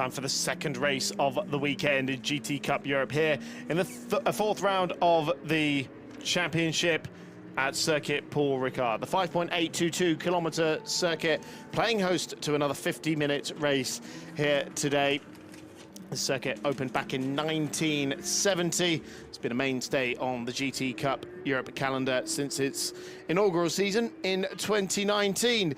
Time for the second race of the weekend in GT Cup Europe here in the fourth round of the championship at Circuit Paul Ricard. The 5.822 kilometre circuit playing host to another 50-minute race here today. The circuit opened back in 1970. It's been a mainstay on the GT Cup Europe calendar since its inaugural season in 2019.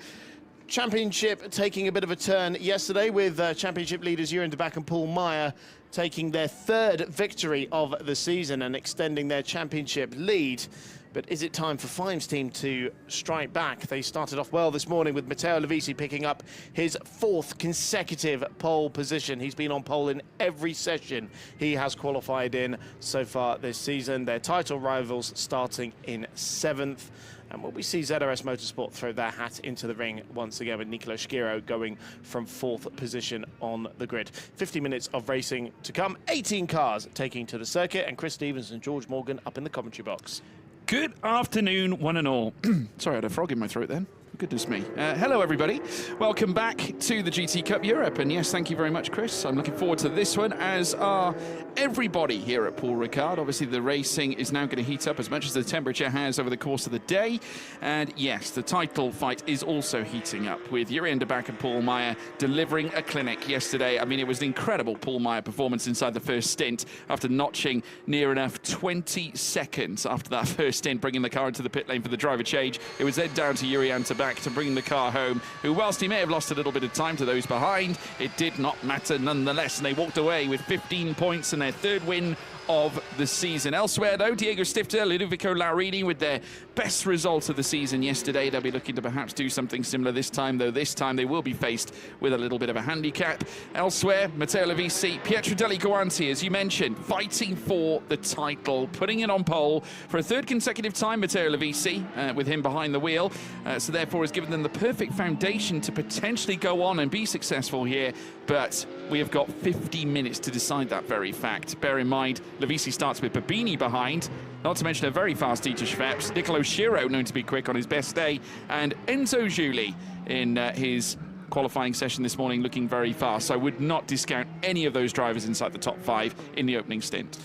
Championship taking a bit of a turn yesterday with championship leaders Jeroen de Back and Paul Meyer taking their third victory of the season and extending their championship lead. But is it time for Fime's team to strike back? They started off well this morning with Matteo Lovisi picking up his fourth consecutive pole position. He's been on pole in every session he has qualified in so far this season. Their title rivals starting in seventh. And will we see ZRS Motorsport throw their hat into the ring once again with Nicolo Schiro going from fourth position on the grid. 50 minutes of racing to come, 18 cars taking to the circuit, and Chris Stevens and George Morgan up in the commentary box. Good afternoon, one and all. Sorry, I had a frog in my throat then. Goodness me. Hello, everybody. Welcome back to the GT Cup Europe. And yes, thank you very much, Chris. I'm looking forward to this one, as are everybody here at Paul Ricard. Obviously, the racing is now going to heat up as much as the temperature has over the course of the day. And yes, the title fight is also heating up, with Jeroen de Back and Paul Meyer delivering a clinic yesterday. I mean, it was an incredible Paul Meyer performance inside the first stint, after notching near enough 20 seconds after that first stint, bringing the car into the pit lane for the driver change. It was then down to Jeroen de Back to bring the car home, who, whilst he may have lost a little bit of time to those behind, it did not matter nonetheless, and they walked away with 15 points and their third win of the season. Elsewhere, though, Diego Stifter, Ludovico Laurini with their best result of the season yesterday. They'll be looking to perhaps do something similar this time, though this time they will be faced with a little bit of a handicap. Elsewhere, Matteo Lovisi, Pietro Deli Guanti, as you mentioned, fighting for the title, putting it on pole for a third consecutive time, Matteo Lovisi, with him behind the wheel. So therefore has given them the perfect foundation to potentially go on and be successful here. But we have got 50 minutes to decide that very fact. Bear in mind, Lovisi starts with Babini behind, not to mention a very fast Dieter Schweppes, Nicolo Schiro, known to be quick on his best day, and Enzo Giuli in his qualifying session this morning looking very fast. So I would not discount any of those drivers inside the top five in the opening stint.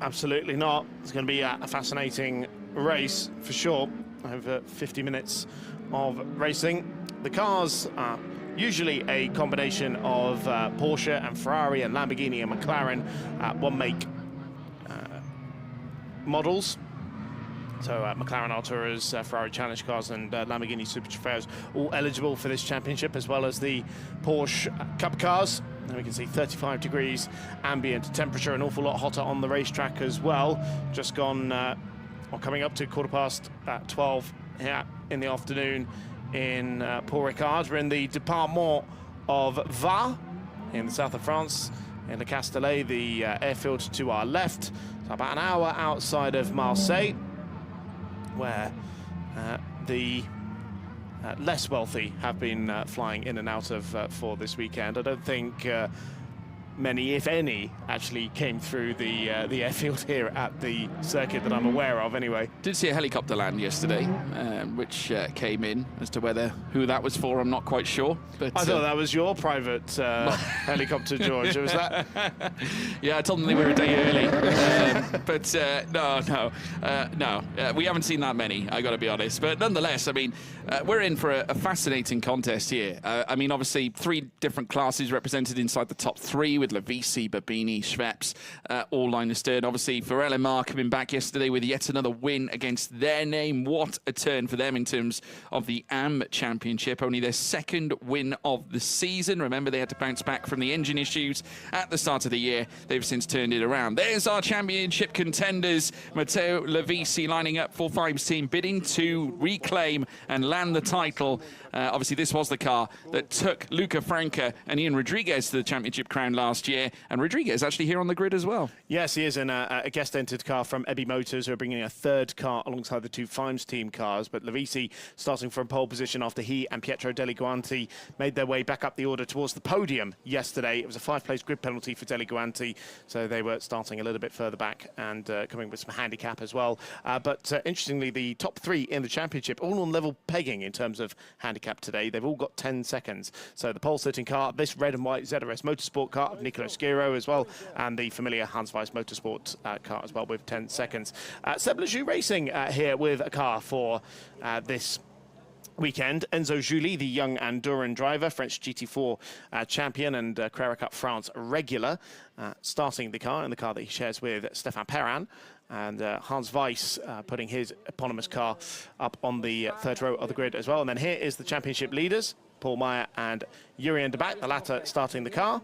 Absolutely not. It's going to be a fascinating race for sure. Over 50 minutes of racing. The cars are usually a combination of Porsche and Ferrari and Lamborghini and McLaren, one make models. So McLaren Arturas, Ferrari Challenge cars and Lamborghini Super Trofeos all eligible for this championship, as well as the Porsche Cup cars. And we can see 35 degrees ambient temperature, an awful lot hotter on the racetrack as well. Just gone, or coming up to 12:15 here in the afternoon in Paul Ricard. We're in the Département of Var in the south of France, in Le Castellet, the airfield to our left. So about an hour outside of Marseille, where the less wealthy have been flying in and out of for this weekend. I don't think many, if any, actually came through the airfield here at the circuit that I'm aware of anyway. Did see a helicopter land yesterday, which came in. As to who that was for, I'm not quite sure. But I thought that was your private helicopter, George. Was that? Yeah, I told them they were a day early. But no. We haven't seen that many, I got to be honest. But nonetheless, I mean, we're in for a fascinating contest here. I mean, obviously, three different classes represented inside the top three, with Lovisi, Babini, Schweppes, all line astern. Obviously, Varel and Mark coming back yesterday with yet another win against their name. What a turn for them in terms of the AM Championship. Only their second win of the season. Remember, they had to bounce back from the engine issues at the start of the year. They've since turned it around. There's our championship contenders. Matteo Lovisi lining up for Fime's team, bidding to reclaim and land the title. Obviously, this was the car that took Luca Franca and Ian Rodriguez to the championship crown last year, and Rodriguez actually here on the grid as well. Yes, he is in a guest-entered car from Ebby Motors, who are bringing a third car alongside the two Fimes team cars. But Lovisi starting from pole position after he and Pietro Deli Guanti made their way back up the order towards the podium yesterday. It was a 5-place grid penalty for Deli Guanti, so they were starting a little bit further back and coming with some handicap as well. But interestingly, the top 3 in the championship all on level pegging in terms of handicap today. They've all got 10 seconds. So the pole-sitting car, this red and white ZRS Motorsport car of Nicolo Schiro as well, and the familiar Hans Weiss Motorsport car as well with 10 seconds. Seb Lejeune Racing here with a car for this weekend. Enzo Julie, the young Andorran driver, French GT4 champion and Carrera Cup France regular, starting the car in the car that he shares with Stefan Perrin. And Hans Weiss putting his eponymous car up on the 3rd row of the grid as well. And then here is the championship leaders, Paul Meyer and Jurien de Back, the latter starting the car.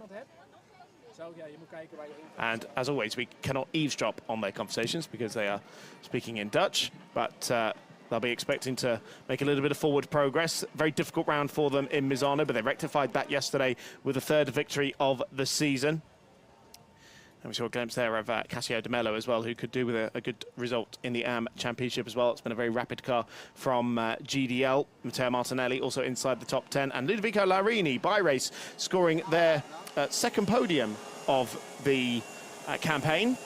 And as always, we cannot eavesdrop on their conversations because they are speaking in Dutch, but they'll be expecting to make a little bit of forward progress. Very difficult round for them in Misano, but they rectified that yesterday with the 3rd victory of the season. And we saw a glimpse there of Cassio De Mello as well, who could do with a good result in the AM Championship as well. It's been a very rapid car from GDL. Matteo Martinelli also inside the top 10. And Ludovico Larini, by race, scoring their 2nd podium of the campaign,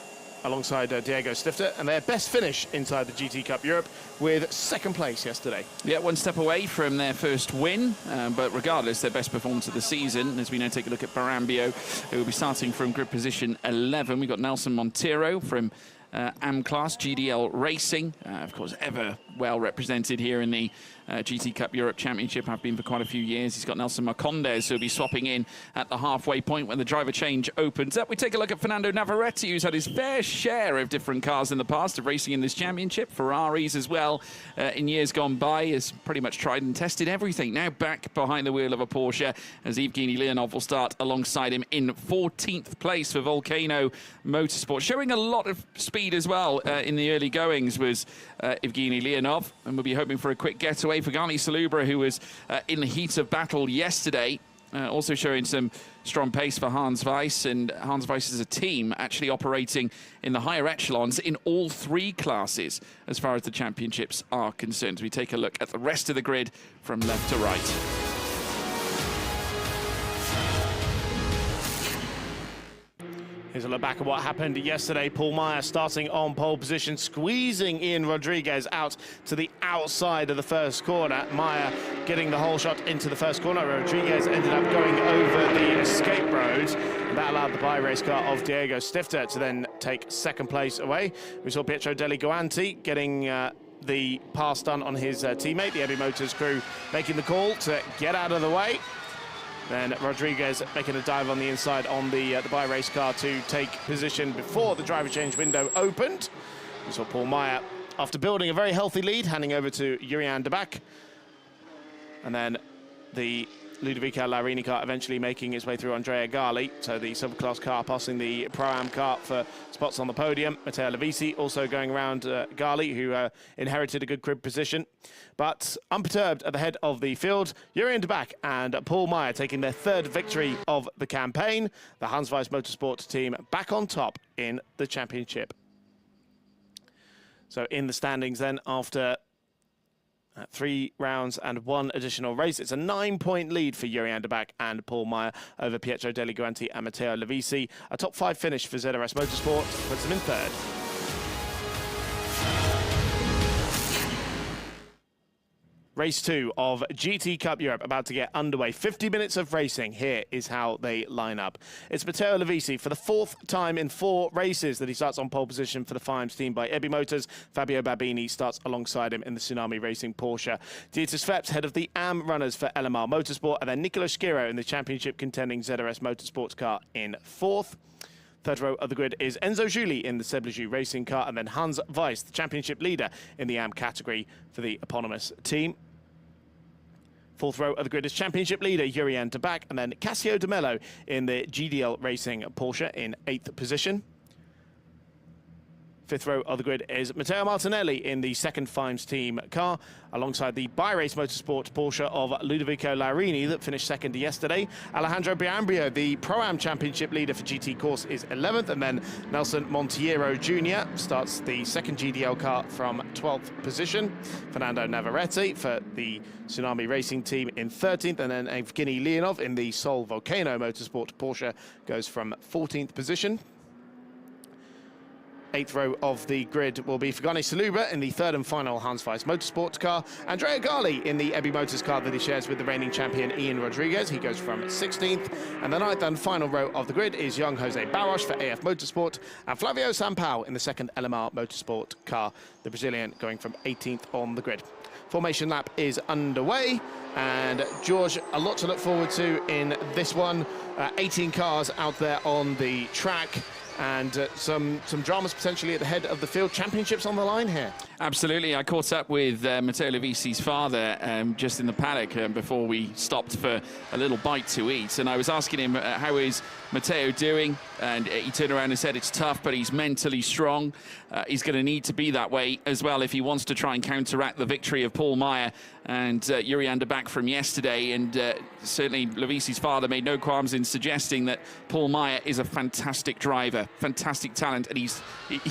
alongside Diego Stifter, and their best finish inside the GT Cup Europe with 2nd place yesterday. Yeah, 1 step away from their first win, but regardless, their best performance of the season. As we now take a look at Barambio, who will be starting from grid position 11. We've got Nelson Montero from AM Class GDL Racing, of course, ever well represented here in the GT Cup Europe Championship. Have been for quite a few years. He's got Nelson Marcondes, who'll be swapping in at the halfway point when the driver change opens up. We take a look at Fernando Navarrete, who's had his fair share of different cars in the past of racing in this championship. Ferraris as well in years gone by, has pretty much tried and tested everything. Now back behind the wheel of a Porsche, as Evgeny Leonov will start alongside him in 14th place for Volcano Motorsport. Showing a lot of speed as well in the early goings was Evgeny Leonov, and we'll be hoping for a quick getaway for Gani Salubra, who was in the heat of battle yesterday. Also showing some strong pace for Hans Weiss, and Hans Weiss is a team actually operating in the higher echelons in all 3 classes as far as the championships are concerned. We take a look at the rest of the grid from left to right. Here's a look back at what happened yesterday. Paul Meyer starting on pole position, squeezing Ian Rodriguez out to the outside of the first corner. Meyer getting the whole shot into the first corner. Rodriguez ended up going over the escape road. And that allowed the by-race car of Diego Stifter to then take 2nd place away. We saw Pietro Deli Guanti getting the pass done on his teammate, the Ebi Motors crew, making the call to get out of the way. Then Rodriguez making a dive on the inside on the by-race car to take position before the driver change window opened. We saw Paul Meyer, after building a very healthy lead, handing over to Jurien de Back. And then the Ludovico Larini car eventually making its way through Andrea Gali. So the subclass car passing the Pro-Am car for spots on the podium. Matteo Levisi also going around Gali, who inherited a good crib position. But unperturbed at the head of the field, Jurien de Back and Paul Meyer taking their 3rd victory of the campaign. The Hans Weiss Motorsport team back on top in the championship. So in the standings then, after 3 rounds and 1 additional race, it's a 9-point lead for Jurien de Back and Paul Meyer over Pietro Deli Guanti and Matteo Levisi. A top 5 finish for ZRS Motorsport puts them in 3rd. Race 2 of GT Cup Europe about to get underway. 50 minutes of racing. Here is how they line up. It's Matteo Levisi for the 4th time in 4 races that he starts on pole position for the Fimes team by Ebi Motors. Fabio Babini starts alongside him in the Tsunami Racing Porsche. Dieter Svepps, head of the AM runners for LMR Motorsport, and then Nicolo Schiro in the championship contending ZRS Motorsports car in 4th. 3rd row of the grid is Enzo Julie in the Seb Lejeune Racing car, and then Hans Weiss, the championship leader in the AM category for the eponymous team. 4th row of the grid is championship leader Jurien de Back, and then Cassio De Mello in the GDL Racing Porsche in 8th position. 5th row of the grid is Matteo Martinelli in the 2nd Fimes team car, alongside the by-race motorsport Porsche of Ludovico Larini that finished 2nd yesterday. Alejandro Biambrio, the Pro-Am Championship leader for GT Course, is 11th, and then Nelson Monteiro Jr. starts the 2nd GDL car from 12th position. Fernando Navarrete for the Tsunami Racing team in 13th, and then Evgeny Leonov in the Sol Volcano Motorsport Porsche goes from 14th position. 8th row of the grid will be Fagani Saluba in the 3rd and final Hans Weiss Motorsport car. Andrea Gali in the Ebby Motors car that he shares with the reigning champion Ian Rodriguez. He goes from 16th. And the 9th and final row of the grid is young Jose Barros for AF Motorsport and Flavio Sampao in the 2nd LMR Motorsport car, the Brazilian going from 18th on the grid. Formation lap is underway, and George, a lot to look forward to in this one. 18 cars out there on the track, and some dramas potentially at the head of the field. Championships on the line here. Absolutely. I caught up with Matteo Lovisi's father just in the paddock before we stopped for a little bite to eat, and I was asking him how is Matteo doing, and he turned around and said it's tough, but he's mentally strong. He's going to need to be that way as well if he wants to try and counteract the victory of Paul Meyer and Yuri Anderbach from yesterday. And certainly Lovisi's father made no qualms in suggesting that Paul Meyer is a fantastic driver, fantastic talent, and he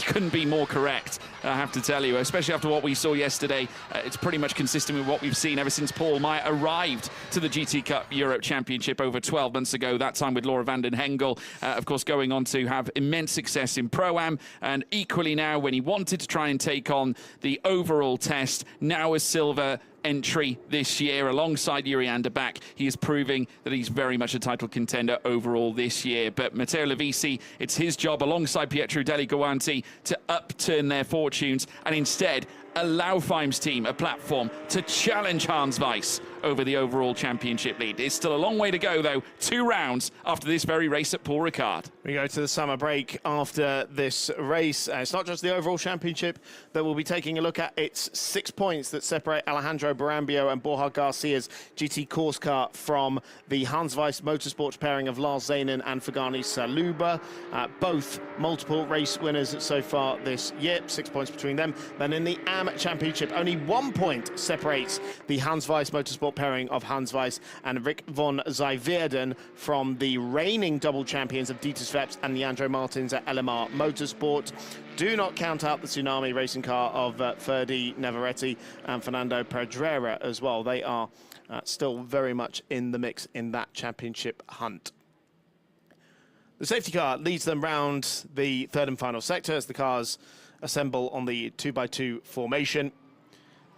couldn't be more correct, I have to tell you, especially after what we saw yesterday. It's pretty much consistent with what we've seen ever since Paul Meyer arrived to the GT Cup Europe Championship over 12 months ago, that time with Laura van den Hengel, of course going on to have immense success in Pro-Am, and equally now when he wanted to try and take on the overall test, now a silver entry this year alongside Yuri Anderbach. He is proving that he's very much a title contender overall this year. But Matteo Lovisi, it's his job alongside Pietro Deli Guanti to upturn their fortunes and instead allow Fime's team a platform to challenge Hans Weiss over the overall championship lead. It's still a long way to go, though. 2 rounds after this very race at Paul Ricard. We go to the summer break after this race. It's not just the overall championship that we'll be taking a look at. It's 6 points that separate Alejandro Barambio and Borja Garcia's GT Course car from the Hans Weiss Motorsports pairing of Lars Zanen and Fagani Saluba. Both multiple race winners so far this year. 6 points between them. Then in the AM Championship, only 1 point separates the Hans Weiss Motorsport pairing of Hans Weiss and Rick von Zijverden from the reigning double champions of Dieter Sveps and Leandro Martins at LMR Motorsport. Do not count out the Tsunami racing car of Ferdi Navarrete and Fernando Pedrera as well. They are still very much in the mix in that championship hunt. The safety car leads them round the 3rd and final sector as the cars assemble on the 2x2 formation.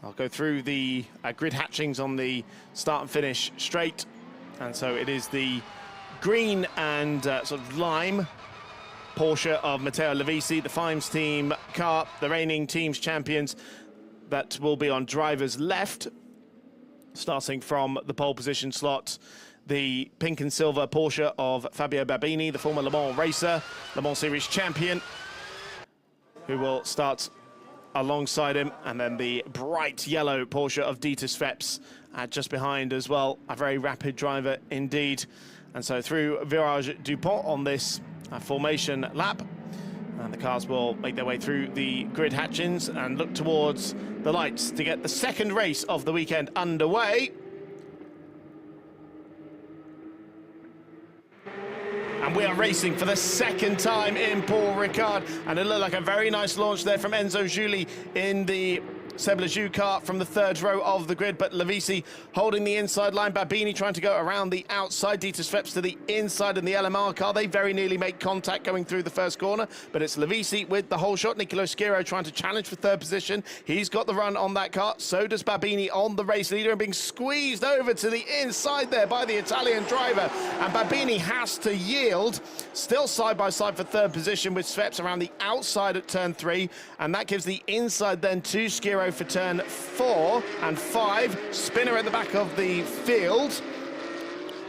I'll go through the grid hatchings on the start and finish straight. And so it is the green and sort of lime Porsche of Matteo Lovisi, the Fimes team car, the reigning team's champions, that will be on driver's left, starting from the pole position slot. The pink and silver Porsche of Fabio Babini, the former Le Mans racer, Le Mans Series champion, who will start alongside him, and then the bright yellow Porsche of Dieter Sveps just behind as well. A very rapid driver indeed. And so through Virage Dupont on this formation lap, and the cars will make their way through the grid hatchings and look towards the lights to get the second race of the weekend underway. And we are racing for the second time in Paul Ricard. And it looked like a very nice launch there from Enzo Giuli in the Seb Lejeune car from the 3rd row of the grid, but Lovisi holding the inside line. Babini trying to go around the outside. Dieter Sveps to the inside in the LMR car. They very nearly make contact going through the first corner, but it's Lovisi with the whole shot. Nicolo Schiro trying to challenge for 3rd position. He's got the run on that car. So does Babini on the race leader, and being squeezed over to the inside there by the Italian driver. And Babini has to yield. Still side by side for 3rd position with Sveps around the outside at turn 3, and that gives the inside then to Schiro for turn 4 and 5. Spinner at the back of the field.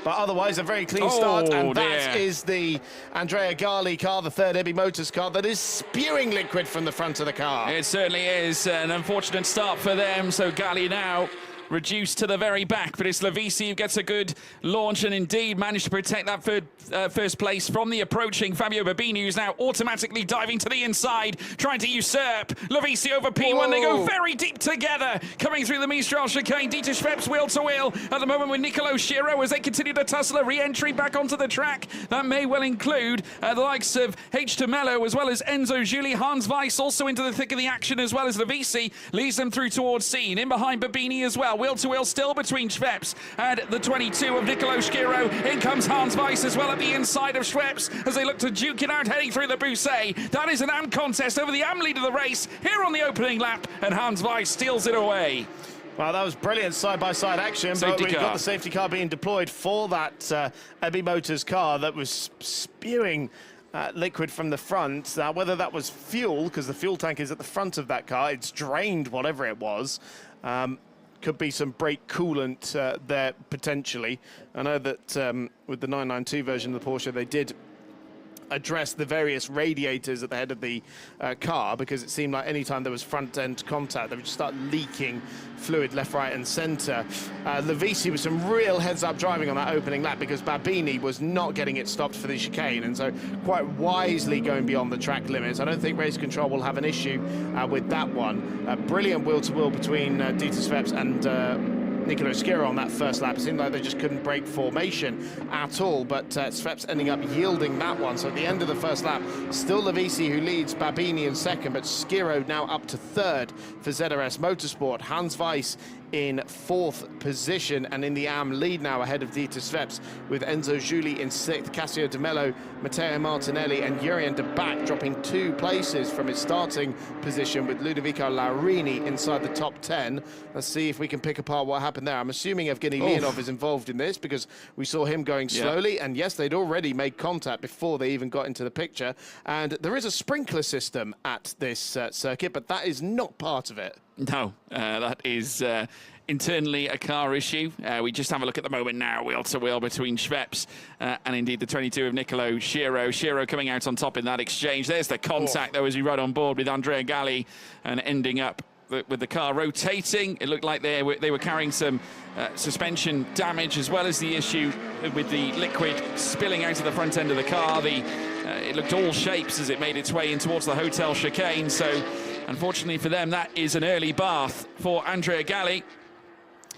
But otherwise, a very clean start, and that is the Andrea Gali car, the 3rd Ebby Motors car, that is spewing liquid from the front of the car. It certainly is an unfortunate start for them, so Gali now reduced to the very back, but it's Lovisi who gets a good launch and indeed managed to protect that first place from the approaching Fabio Babini, who's now automatically diving to the inside, trying to usurp Lovisi over P1. Whoa. They go very deep together, coming through the Mistral chicane. Dieter Sveps wheel to wheel at the moment with Nicolo Schiro as they continue to tussle a re-entry back onto the track. That may well include the likes of H. Mello as well as Enzo Giuli. Hans Weiss also into the thick of the action as well as Lovisi leads them through towards Scene. In behind Babini as well. Wheel-to-wheel still between Schweppes and the 22 of Nicolo Schiro. In comes Hans Weiss as well at the inside of Schweppes as they look to duke it out heading through the Bousset. That is an AM contest over the AM lead of the race here on the opening lap, and Hans Weiss steals it away. Well, that was brilliant side-by-side action, but we've got the safety car being deployed for that Abbey Motors car that was spewing liquid from the front. Now, whether that was fuel, because the fuel tank is at the front of that car, it's drained whatever it was. Could be some brake coolant there, potentially. I know that with the 992 version of the Porsche, they did address the various radiators at the head of the car, because it seemed like any time there was front-end contact, they would just start leaking fluid left, right and centre. Lavisi with some real heads-up driving on that opening lap, because Babini was not getting it stopped for the chicane, and so quite wisely going beyond the track limits. I don't think race control will have an issue with that one. Brilliant wheel-to-wheel between Dieter Schweppes and Nicolo Schiro on that first lap. It seemed like they just couldn't break formation at all, but Schweppes ending up yielding that one. So at the end of the first lap, still Lavisi who leads, Babini in second, but Schiro now up to third for ZRS Motorsport. Hans Weiss in fourth position, and in the AM lead now ahead of Dieter Schweppes, with Enzo Giuli in sixth, Cassio De Mello, Matteo Martinelli and Jurien de Back dropping 2 places from his starting position, with Ludovico Laurini inside the top 10. Let's see if we can pick apart what happened there. I'm assuming Evgeny Leonov is involved in this, because we saw him going slowly, and yes, they'd already made contact before they even got into the picture. And there is a sprinkler system at this circuit, but that is not part of it. No, that is internally a car issue. We just have a look at the moment now, wheel-to-wheel between Schweppes and indeed the 22 of Nicolo Schiro. Schiro coming out on top in that exchange. There's the contact, though, as we ride on board with Andrea Galli, and ending up with the car rotating. It looked like they were carrying some suspension damage, as well as the issue with the liquid spilling out of the front end of the car. It looked all shapes as it made its way in towards the hotel chicane. So unfortunately for them, that is an early bath for Andrea Galli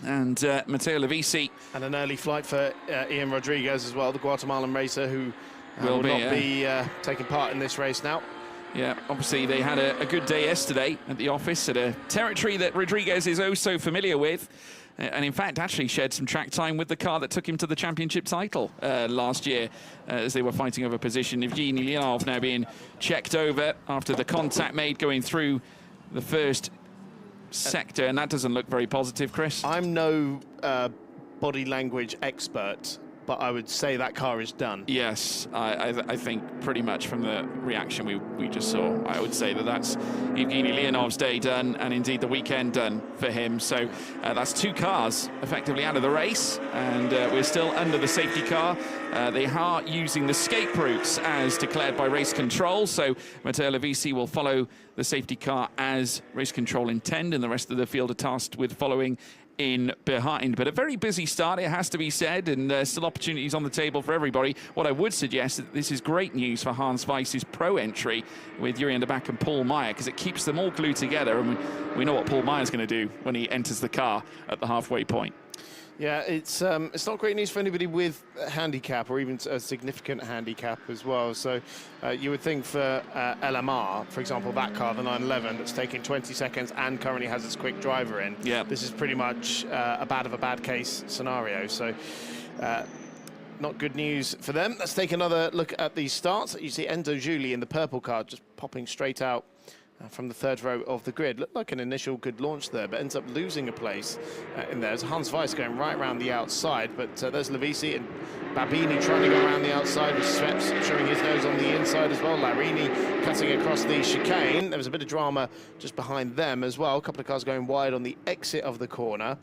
and Matteo Lavisi. And an early flight for Ian Rodriguez as well, the Guatemalan racer who will not be taking part in this race now. Yeah, obviously they had a good day yesterday at the office, at a territory that Rodriguez is oh so familiar with, and in fact actually shared some track time with the car that took him to the championship title last year as they were fighting over position. Evgeny Leonov now being checked over after the contact made going through the first sector, and that doesn't look very positive, Chris. I'm no body language expert, but I would say that car is done. Yes, I think pretty much from the reaction we just saw, I would say that that's Evgeny Leonov's day done, and indeed the weekend done for him. So that's 2 cars effectively out of the race, and we're still under the safety car. They are using the escape routes as declared by race control, so Matteo Lavisi will follow the safety car as race control intend, and the rest of the field are tasked with following in behind. But a very busy start, it has to be said, and still opportunities on the table for everybody. What I would suggest is that this is great news for Hans Weiss's pro entry with Jurien de Back and Paul Meyer, because it keeps them all glued together, and we know what Paul Meyer's going to do when he enters the car at the halfway point. Yeah, it's not great news for anybody with a handicap, or even a significant handicap as well. So you would think for LMR, for example, that car, the 911, that's taking 20 seconds and currently has its quick driver in. Yeah. This is pretty much a bad case scenario. So not good news for them. Let's take another look at the starts. You see Enzo Giuli in the purple car just popping straight out from the third row of the grid. Looked like an initial good launch there, but ends up losing a place in there. There's Hans Weiss going right around the outside, but there's Lavisi and Babini trying to go around the outside, with Schweppes showing his nose on the inside as well. Laurini cutting across the chicane. There was a bit of drama just behind them as well. A couple of cars going wide on the exit of the corner.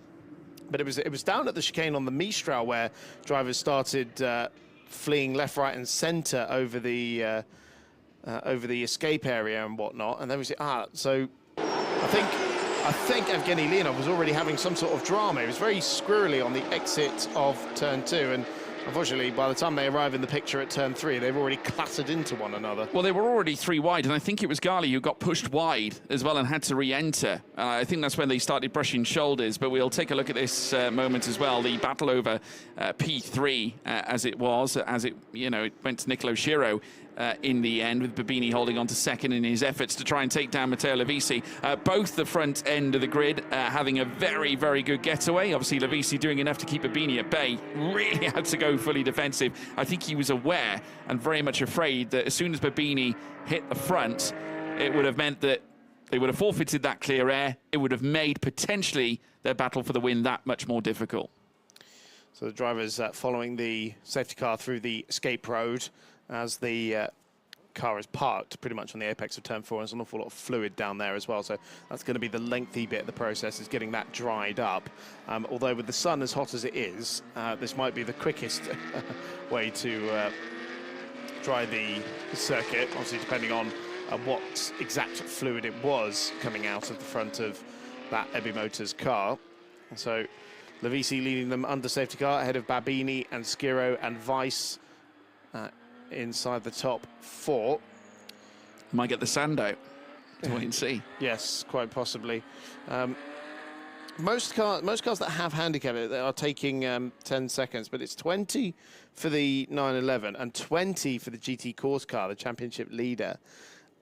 But it was down at the chicane on the Mistral where drivers started fleeing left, right and centre over the escape area and whatnot, and then we see so I think Evgeny Leonov was already having some sort of drama. It was very squirrely on the exit of turn 2, and unfortunately by the time they arrive in the picture at turn 3, they've already clattered into one another. Well, they were already 3 wide, and I think it was Gali who got pushed wide as well and had to re-enter. I think that's when they started brushing shoulders, but we'll take a look at this moment as well. The battle over P3 as it went to Nicolo Schiro in the end, with Babini holding on to second in his efforts to try and take down Matteo Levisi. Both the front end of the grid having a very, very good getaway. Obviously, Levisi doing enough to keep Babini at bay. Really had to go fully defensive. I think he was aware and very much afraid that as soon as Babini hit the front, it would have meant that they would have forfeited that clear air. It would have made potentially their battle for the win that much more difficult. So the drivers following the safety car through the escape road as the car is parked pretty much on the apex of turn 4. There's an awful lot of fluid down there as well, so that's going to be the lengthy bit of the process, is getting that dried up. Although with the sun as hot as it is, this might be the quickest way to dry the circuit, obviously depending on what exact fluid it was coming out of the front of that Ebi Motors car. So Levisi leading them under safety car ahead of Babini and Skiro and Weiss inside the top 4. Might get the sand out. To wait and see. Yes, quite possibly. Most cars that have handicap they are taking 10 seconds, but it's 20 for the 911 and 20 for the GT Course car, the championship leader.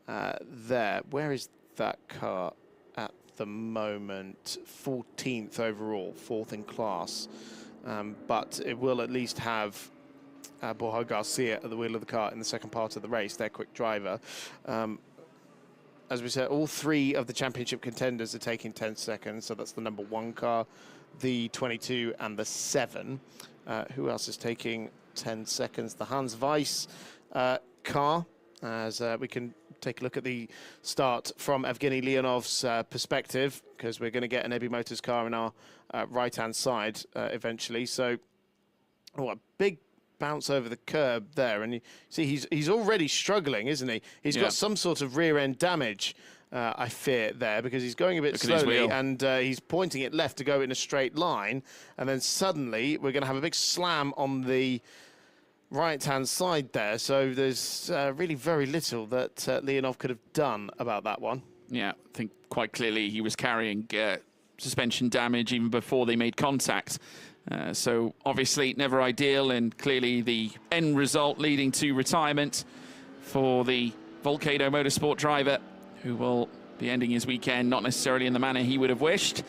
There, where is that car at the moment? 14th overall, 4th in class, but it will at least have Borja Garcia at the wheel of the car in the second part of the race, their quick driver. As we said, all 3 of the championship contenders are taking 10 seconds, so that's the number 1 car, the 22 and the 7. Who else is taking 10 seconds? The Hans Weiss car, as we can take a look at the start from Evgeny Leonov's perspective, because we're going to get an Ebi Motors car in our right-hand side eventually. So, a big bounce over the curb there, and you see he's already struggling, isn't he? He's got some sort of rear-end damage, I fear, there, because he's going a bit slowly, and he's pointing it left to go in a straight line, and then suddenly we're going to have a big slam on the right-hand side there, so there's really very little that Leonov could have done about that one. Yeah, I think quite clearly he was carrying suspension damage even before they made contact. So obviously never ideal, and clearly the end result leading to retirement for the Volcano Motorsport driver, who will be ending his weekend not necessarily in the manner he would have wished.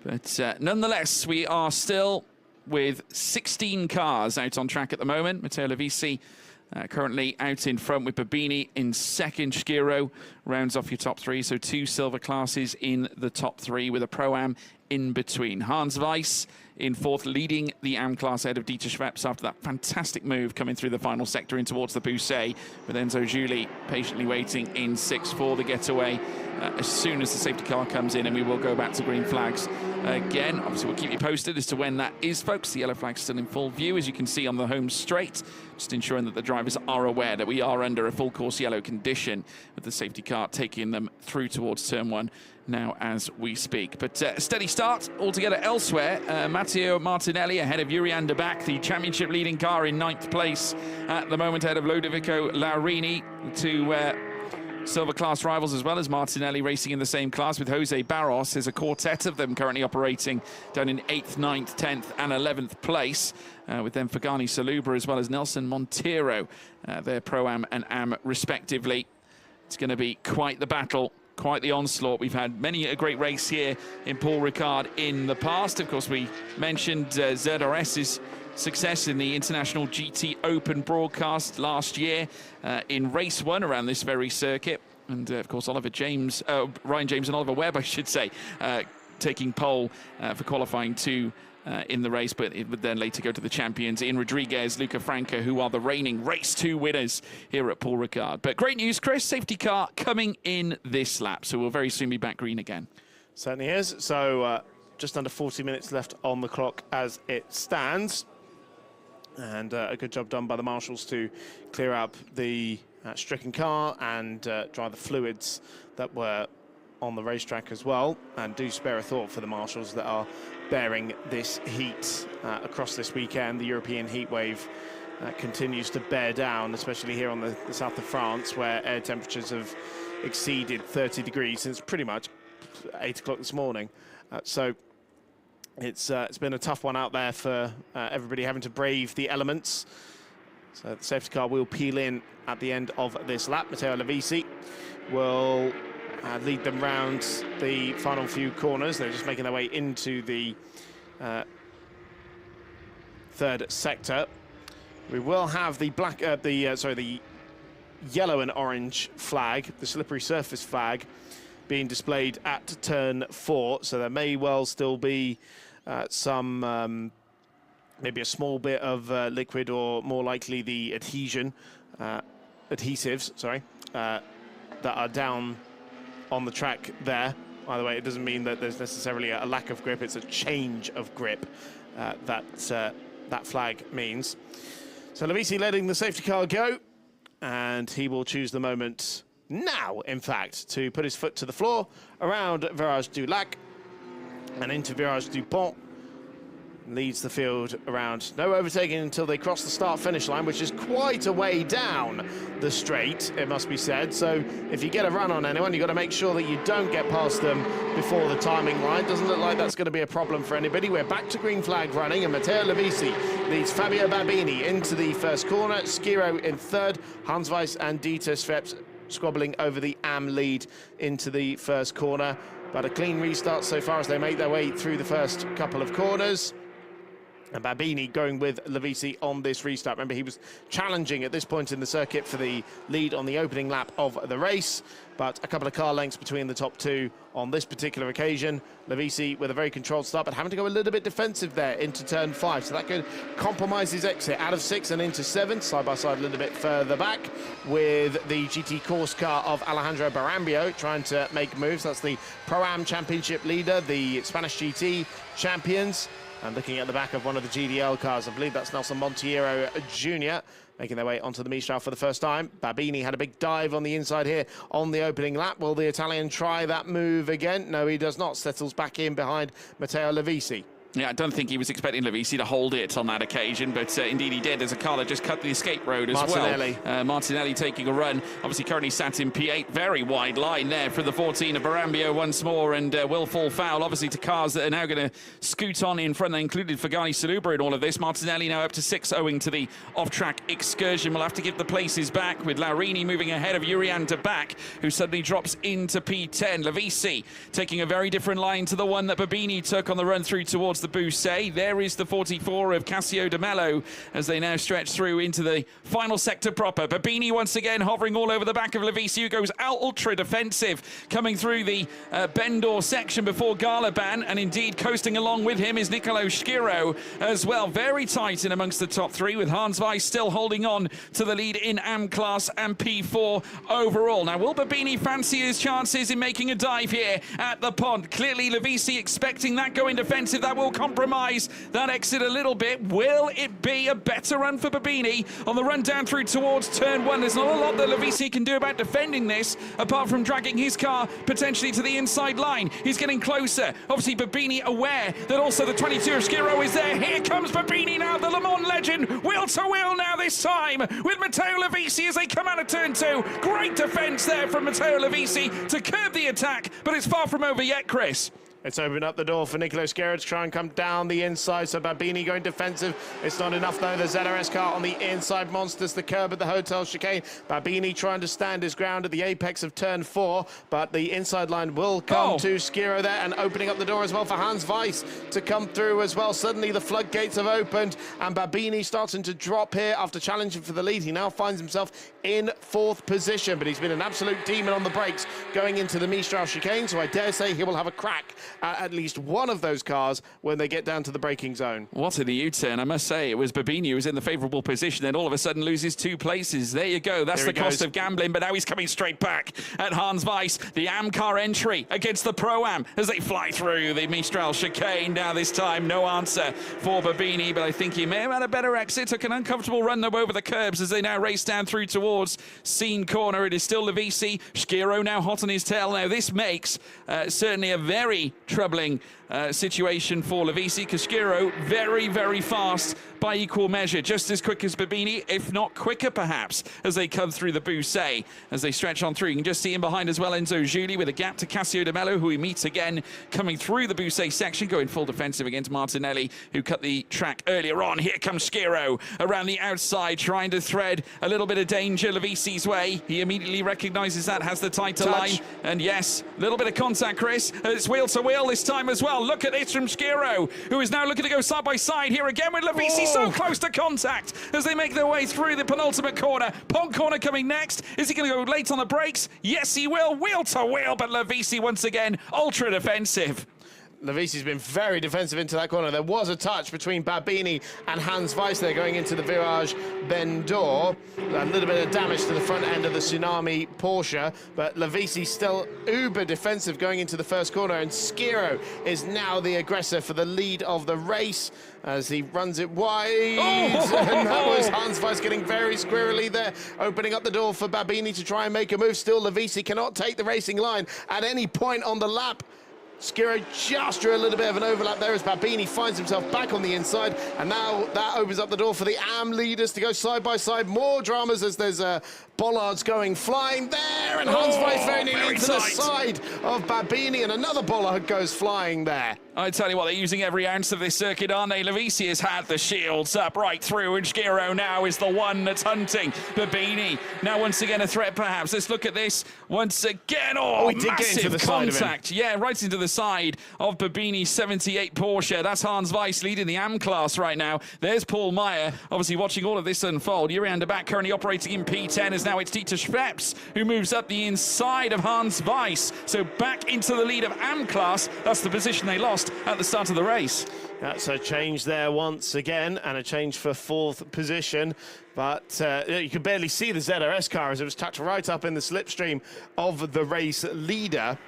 But nonetheless, we are still with 16 cars out on track at the moment. Matteo Levisi currently out in front with Babini in second. Skiro rounds off your top 3, so 2 silver classes in the top 3 with a Pro-Am in between. Hans Weiss in 4th, leading the AM class ahead of Dieter Schweppes after that fantastic move coming through the final sector in towards the Bousset, with Enzo Giuli patiently waiting in 6th for the getaway as soon as the safety car comes in, and we will go back to green flags again. Obviously, we'll keep you posted as to when that is, folks. The yellow flag's still in full view, as you can see on the home straight, just ensuring that the drivers are aware that we are under a full course yellow condition, with the safety car taking them through towards turn 1 now as we speak. But a steady start altogether elsewhere. Matteo Martinelli ahead of Yurian de Back, the championship leading car in 9th place at the moment, ahead of Lodovico Laurini, to silver class rivals, as well as Martinelli racing in the same class with Jose Barros. There's a quartet of them currently operating down in 8th, 9th, 10th and 11th place, with them Fagani Saluba as well as Nelson Montero, their Pro-Am and Am respectively. It's going to be quite the battle, quite the onslaught. We've had many a great race here in Paul Ricard in the past. Of course, we mentioned ZRS's success in the International GT Open broadcast last year in race 1 around this very circuit. And of course, Ryan James and Oliver Webb, I should say, taking pole for qualifying 2 in the race, but it would then later go to the champions Ian Rodriguez, Luca Franca, who are the reigning race 2 winners here at Paul Ricard. But great news, Chris, safety car coming in this lap, so we'll very soon be back green again. Certainly is. So just under 40 minutes left on the clock as it stands. And a good job done by the marshals to clear up the stricken car and dry the fluids that were on the racetrack as well. And do spare a thought for the marshals that are bearing this heat across this weekend. The European heat wave continues to bear down, especially here on the south of France, where air temperatures have exceeded 30 degrees since pretty much 8 o'clock this morning. So it's been a tough one out there for everybody having to brave the elements. So the safety car will peel in at the end of this lap. Matteo Levisi will lead them round the final few corners. They're just making their way into the third sector. We will have the the yellow and orange flag, the slippery surface flag, being displayed at turn 4. So there may well still be some, maybe a small bit of liquid, or more likely the adhesives, that are down on the track there. By the way, it doesn't mean that there's necessarily a lack of grip. It's a change of grip that flag means. So Levisi letting the safety car go, and he will choose the moment now, in fact, to put his foot to the floor around Virage du Lac and into Virage du Pont. Leads the field around. No overtaking until they cross the start-finish line, which is quite a way down the straight, it must be said. So if you get a run on anyone, you've got to make sure that you don't get past them before the timing line. Doesn't look like that's going to be a problem for anybody. We're back to green flag running, and Matteo Levisi leads Fabio Babini into the first corner. Skiro in third. Hans Weiss and Dieter Sveps squabbling over the AM lead into the first corner. But a clean restart so far as they make their way through the first couple of corners. And Babini going with Levisi on this restart. Remember, he was challenging at this point in the circuit for the lead on the opening lap of the race, but a couple of car lengths between the top two on this particular occasion. Levisi with a very controlled start, but having to go a little bit defensive there into turn 5, so that could compromise his exit out of 6 and into 7, side by side a little bit further back, with the GT course car of Alejandro Barambio trying to make moves. That's the Pro-Am Championship leader, the Spanish GT champions. And looking at the back of one of the GDL cars, I believe that's Nelson Monteiro Jr., making their way onto the Mistral for the first time. Babini had a big dive on the inside here on the opening lap. Will the Italian try that move again? No, he does not. Settles back in behind Matteo Levisi. Yeah, I don't think he was expecting Levisi to hold it on that occasion, but indeed he did. There's a car that just cut the escape road as well. Martinelli taking a run. Obviously currently sat in P8. Very wide line there for the 14 of Barambio once more, and will fall foul, obviously, to cars that are now going to scoot on in front. They included Fagani Saluba in all of this. Martinelli now up to 6 owing to the off-track excursion. We'll have to give the places back, with Laurini moving ahead of Urian de Bac, who suddenly drops into P10. Levisi taking a very different line to the one that Babini took on the run through towards the Bousset. There is the 44 of Cassio de Mello as they now stretch through into the final sector proper. Babini once again hovering all over the back of Levisi, who goes ultra defensive coming through the Bendor section before Galaban, and indeed coasting along with him is Nicolo Schiro as well. Very tight in amongst the top 3, with Hans Weiss still holding on to the lead in AM class and P4 overall. Now, will Babini fancy his chances in making a dive here at the pond? Clearly Levisi expecting that going defensive. That will compromise that exit a little bit. Will it be a better run for Babini on the run down through towards turn 1? There's not a lot that Levisi can do about defending this, apart from dragging his car potentially to the inside line. He's getting closer. Obviously Babini aware that also the 22 of Schiro is there. Here comes Babini now, the Le Mans legend, wheel to wheel now this time with Matteo Levisi as they come out of turn 2. Great defense there from Matteo Levisi to curb the attack, but it's far from over yet, Chris. It's opened up the door for Nicolo Schiro to try and come down the inside, so Babini going defensive. It's not enough, though. The ZRS car on the inside monsters the curb at the hotel chicane. Babini trying to stand his ground at the apex of turn 4, but the inside line will come to Schiro there, and opening up the door as well for Hans Weiss to come through as well. Suddenly the floodgates have opened, and Babini starting to drop here after challenging for the lead. He now finds himself in 4th position, but he's been an absolute demon on the brakes going into the Mistral chicane, so I dare say he will have a crack at least one of those cars when they get down to the braking zone. What in the U-turn, I must say. It was Babini who was in the favourable position, then all of a sudden loses 2 places. There you go, that's the cost of gambling, but now he's coming straight back at Hans Weiss. The AM car entry against the Pro-Am as they fly through the Mistral chicane. Now this time, no answer for Babini, but I think he may have had a better exit. Took an uncomfortable run though over the curbs as they now race down through towards Scene Corner. It is still Levisi. Schiro now hot on his tail. Now this makes certainly a very troubling situation for Lavisi. Casquero very, very fast by equal measure, just as quick as Babini, if not quicker perhaps, as they come through the Bousset, as they stretch on through. You can just see him behind as well, Enzo Giuli, with a gap to Cassio De Mello, who he meets again coming through the Bousset section, going full defensive against Martinelli, who cut the track earlier on. Here comes Sciro around the outside, trying to thread a little bit of danger Lavisi's way. He immediately recognises that, has the tighter line, and yes, a little bit of contact, Chris. It's wheel to wheel this time as well. Look at this from Sciro, who is now looking to go side by side here again with Lavisi, so close to contact as they make their way through the penultimate corner. Pont corner coming next. Is he going to go late on the brakes? Yes, he will. Wheel to wheel, but Lavisi once again ultra defensive. Lavisi's been very defensive into that corner. There was a touch between Babini and Hans Weiss there going into the Virage Bendor. A little bit of damage to the front end of the Tsunami Porsche, but Lavisi still uber defensive going into the first corner, and Sciro is now the aggressor for the lead of the race as he runs it wide. And that was Hans Weiss getting very squirrely there, opening up the door for Babini to try and make a move. Still, Lavisi cannot take the racing line at any point on the lap. Sciro just drew a little bit of an overlap there as Babini finds himself back on the inside, and now that opens up the door for the AM leaders to go side by side. More dramas as there's bollards going flying there, and Hans Weiss very nearly into the side of Babini, and another bollard goes flying there. I tell you what, they're using every ounce of this circuit, aren't they? Lavisi has had the shields up right through, and Sciro now is the one that's hunting Babini. Now once again a threat perhaps. Let's look at this once again. Oh, he did get into the contact. side of him. Yeah, right into the side of Babini's 78 Porsche. That's Hans Weiss leading the AM class right now. There's Paul Meyer, obviously watching all of this unfold. Yuri de Back currently operating in P10, as now it's Dieter Schweppes who moves up the inside of Hans Weiss. So back into the lead of AM class. That's the position they lost at the start of the race. That's a change there once again, and a change for fourth position. But you could barely see the ZRS car as it was tucked right up in the slipstream of the race leader.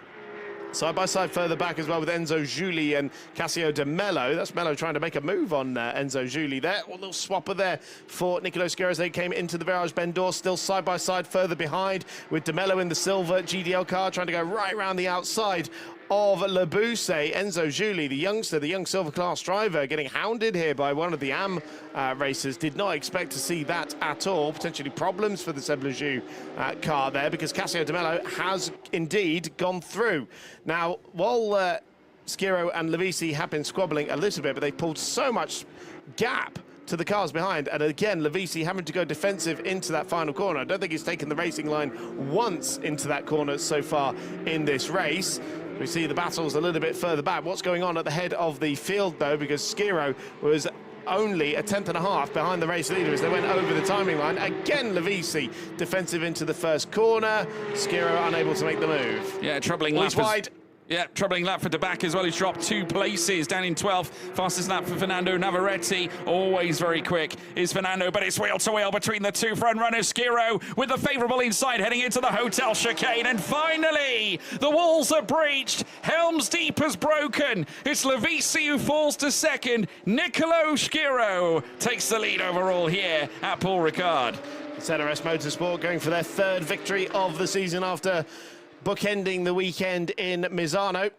Side by side further back as well with Enzo Giuli and Cassio De Mello. That's Mello trying to make a move on Enzo Giuli there. A little swapper there for Nicolo Sciro as they came into the Virage Bendor. Still side by side further behind with De Mello in the silver GDL car trying to go right around the outside of Le Bousset. Enzo Giuli, the youngster, the young silver class driver, getting hounded here by one of the AM racers. Did not expect to see that at all. Potentially problems for the Sebleju car there, because Cassio De Mello has indeed gone through. Now, while Sciro and Lavisi have been squabbling a little bit, but they pulled so much gap to the cars behind, and again Lavisi having to go defensive into that final corner. I don't think he's taken the racing line once into that corner so far in this race. We see the battles a little bit further back. What's going on at the head of the field though, because Sciro was only a tenth and a half behind the race leader as they went over the timing line. Again, Lavisi defensive into the first corner. Sciro unable to make the move. Yeah, troubling lap. Wide. Yeah, troubling lap for De Back as well. He's dropped 2 places, down in 12th. Fastest lap for Fernando Navarrete. Always very quick is Fernando, but it's wheel to wheel between the two front runners. Sciro with the favourable inside heading into the hotel chicane. And finally, the walls are breached. Helm's Deep has broken. It's Lavisi who falls to second. Nicolo Sciro takes the lead overall here at Paul Ricard. ZRS Motorsport going for their third victory of the season after bookending the weekend in Misano.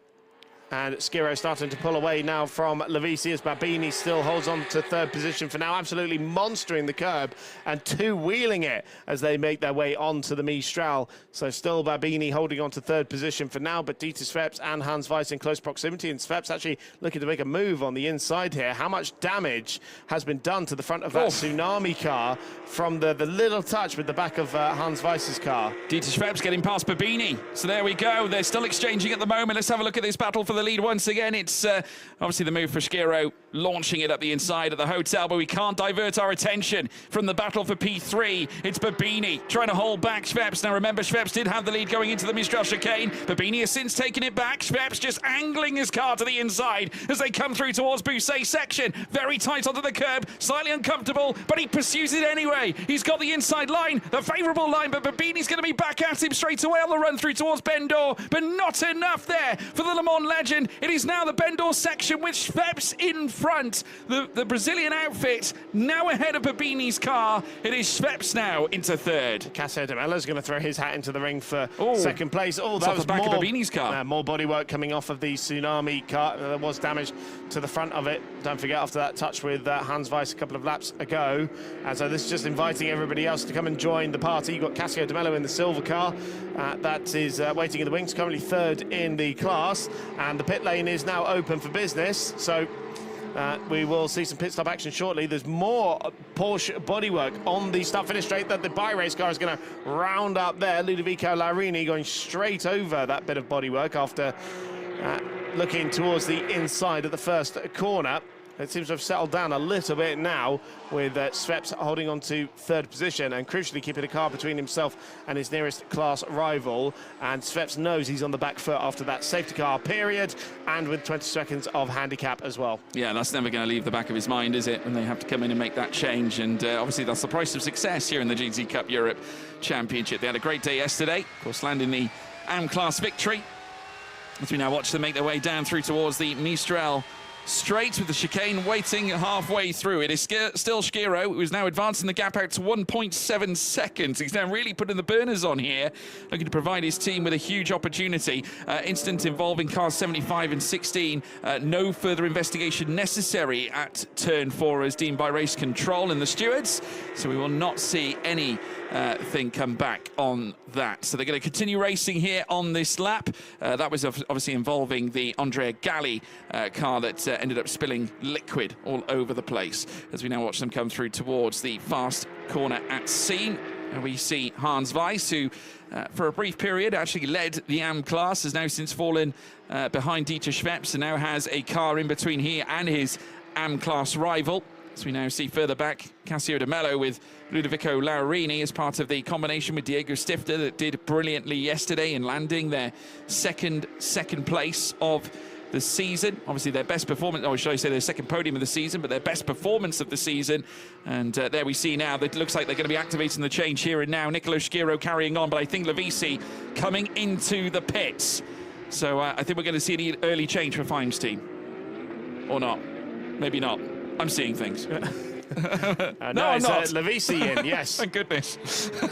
And Sciro starting to pull away now from Lavisi as Babini still holds on to third position for now, absolutely monstering the curb and two-wheeling it as they make their way onto the Mistral. So still Babini holding on to third position for now, but Dieter Schweppes and Hans Weiss in close proximity, and Schweppes actually looking to make a move on the inside here. How much damage has been done to the front of that Tsunami car from the little touch with the back of Hans Weiss's car? Dieter Schweppes getting past Babini. So there we go. They're still exchanging at the moment. Let's have a look at this battle for the lead once again. It's obviously the move for Sciro, launching it up the inside of the hotel, but we can't divert our attention from the battle for P3. It's Babini trying to hold back Schweppes. Now remember, Schweppes did have the lead going into the Mistral chicane. Babini has since taken it back. Schweppes just angling his car to the inside as they come through towards Bousset section. Very tight onto the curb, slightly uncomfortable, but he pursues it anyway. He's got the inside line, the favourable line, but Babini's going to be back at him straight away on the run through towards Bendor, but not enough there for the Le Mans legend. imagined. It is now the Bendor section with Schweppes in front. The Brazilian outfit now ahead of Babini's car. It is Schweppes now into third. Cassio de Mello is going to throw his hat into the ring for second place. Oh, that was the back of Babini's car. More bodywork coming off of the Tsunami car. There was damage to the front of it. Don't forget, after that touch with Hans Weiss a couple of laps ago. And so this is just inviting everybody else to come and join the party. You've got Cassio de Mello in the silver car. That is waiting in the wings, currently third in the class. And the pit lane is now open for business. So we will see some pit stop action shortly. There's more Porsche bodywork on the start-finish straight that the bi-race car is going to round up there. Ludovico Laurini going straight over that bit of bodywork after looking towards the inside of the first corner. It seems to have settled down a little bit now, with Schweppes holding on to third position and crucially keeping a car between himself and his nearest class rival. And Schweppes knows he's on the back foot after that safety car period, and with 20 seconds of handicap as well. Yeah, that's never going to leave the back of his mind, is it, when they have to come in and make that change? And obviously that's the price of success here in the GT Cup Europe Championship. They had a great day yesterday, of course, landing the AM class victory, as we now watch them make their way down through towards the Mistral straight, with the chicane waiting halfway through. It is still Schiro, who is now advancing the gap out to 1.7 seconds. He's now really putting the burners on here, looking to provide his team with a huge opportunity. Incident involving cars 75 and 16. No further investigation necessary at turn 4 as deemed by race control and the stewards. So we will not see anything come back on that. So they're going to continue racing here on this lap. That was obviously involving the Andrea Galli car that ended up spilling liquid all over the place, as we now watch them come through towards the fast corner at sea. And we see Hans Weiss, who for a brief period actually led the AM class, has now since fallen behind Dieter Schweppes and now has a car in between here and his AM class rival. So we now see further back Cassio de Mello with Ludovico Laurini as part of the combination with Diego Stifter that did brilliantly yesterday in landing their second place of the season. Obviously their best performance, or should I say their second podium of the season, but their best performance of the season. And there we see now that it looks like they're going to be activating the change here and now. Nicolo Schiro carrying on, but I think Lavisi coming into the pits. So I think we're going to see an early change for Fine's team. Or not. Maybe not. I'm seeing things. No, I'm not. Lavisi in, yes. Thank goodness.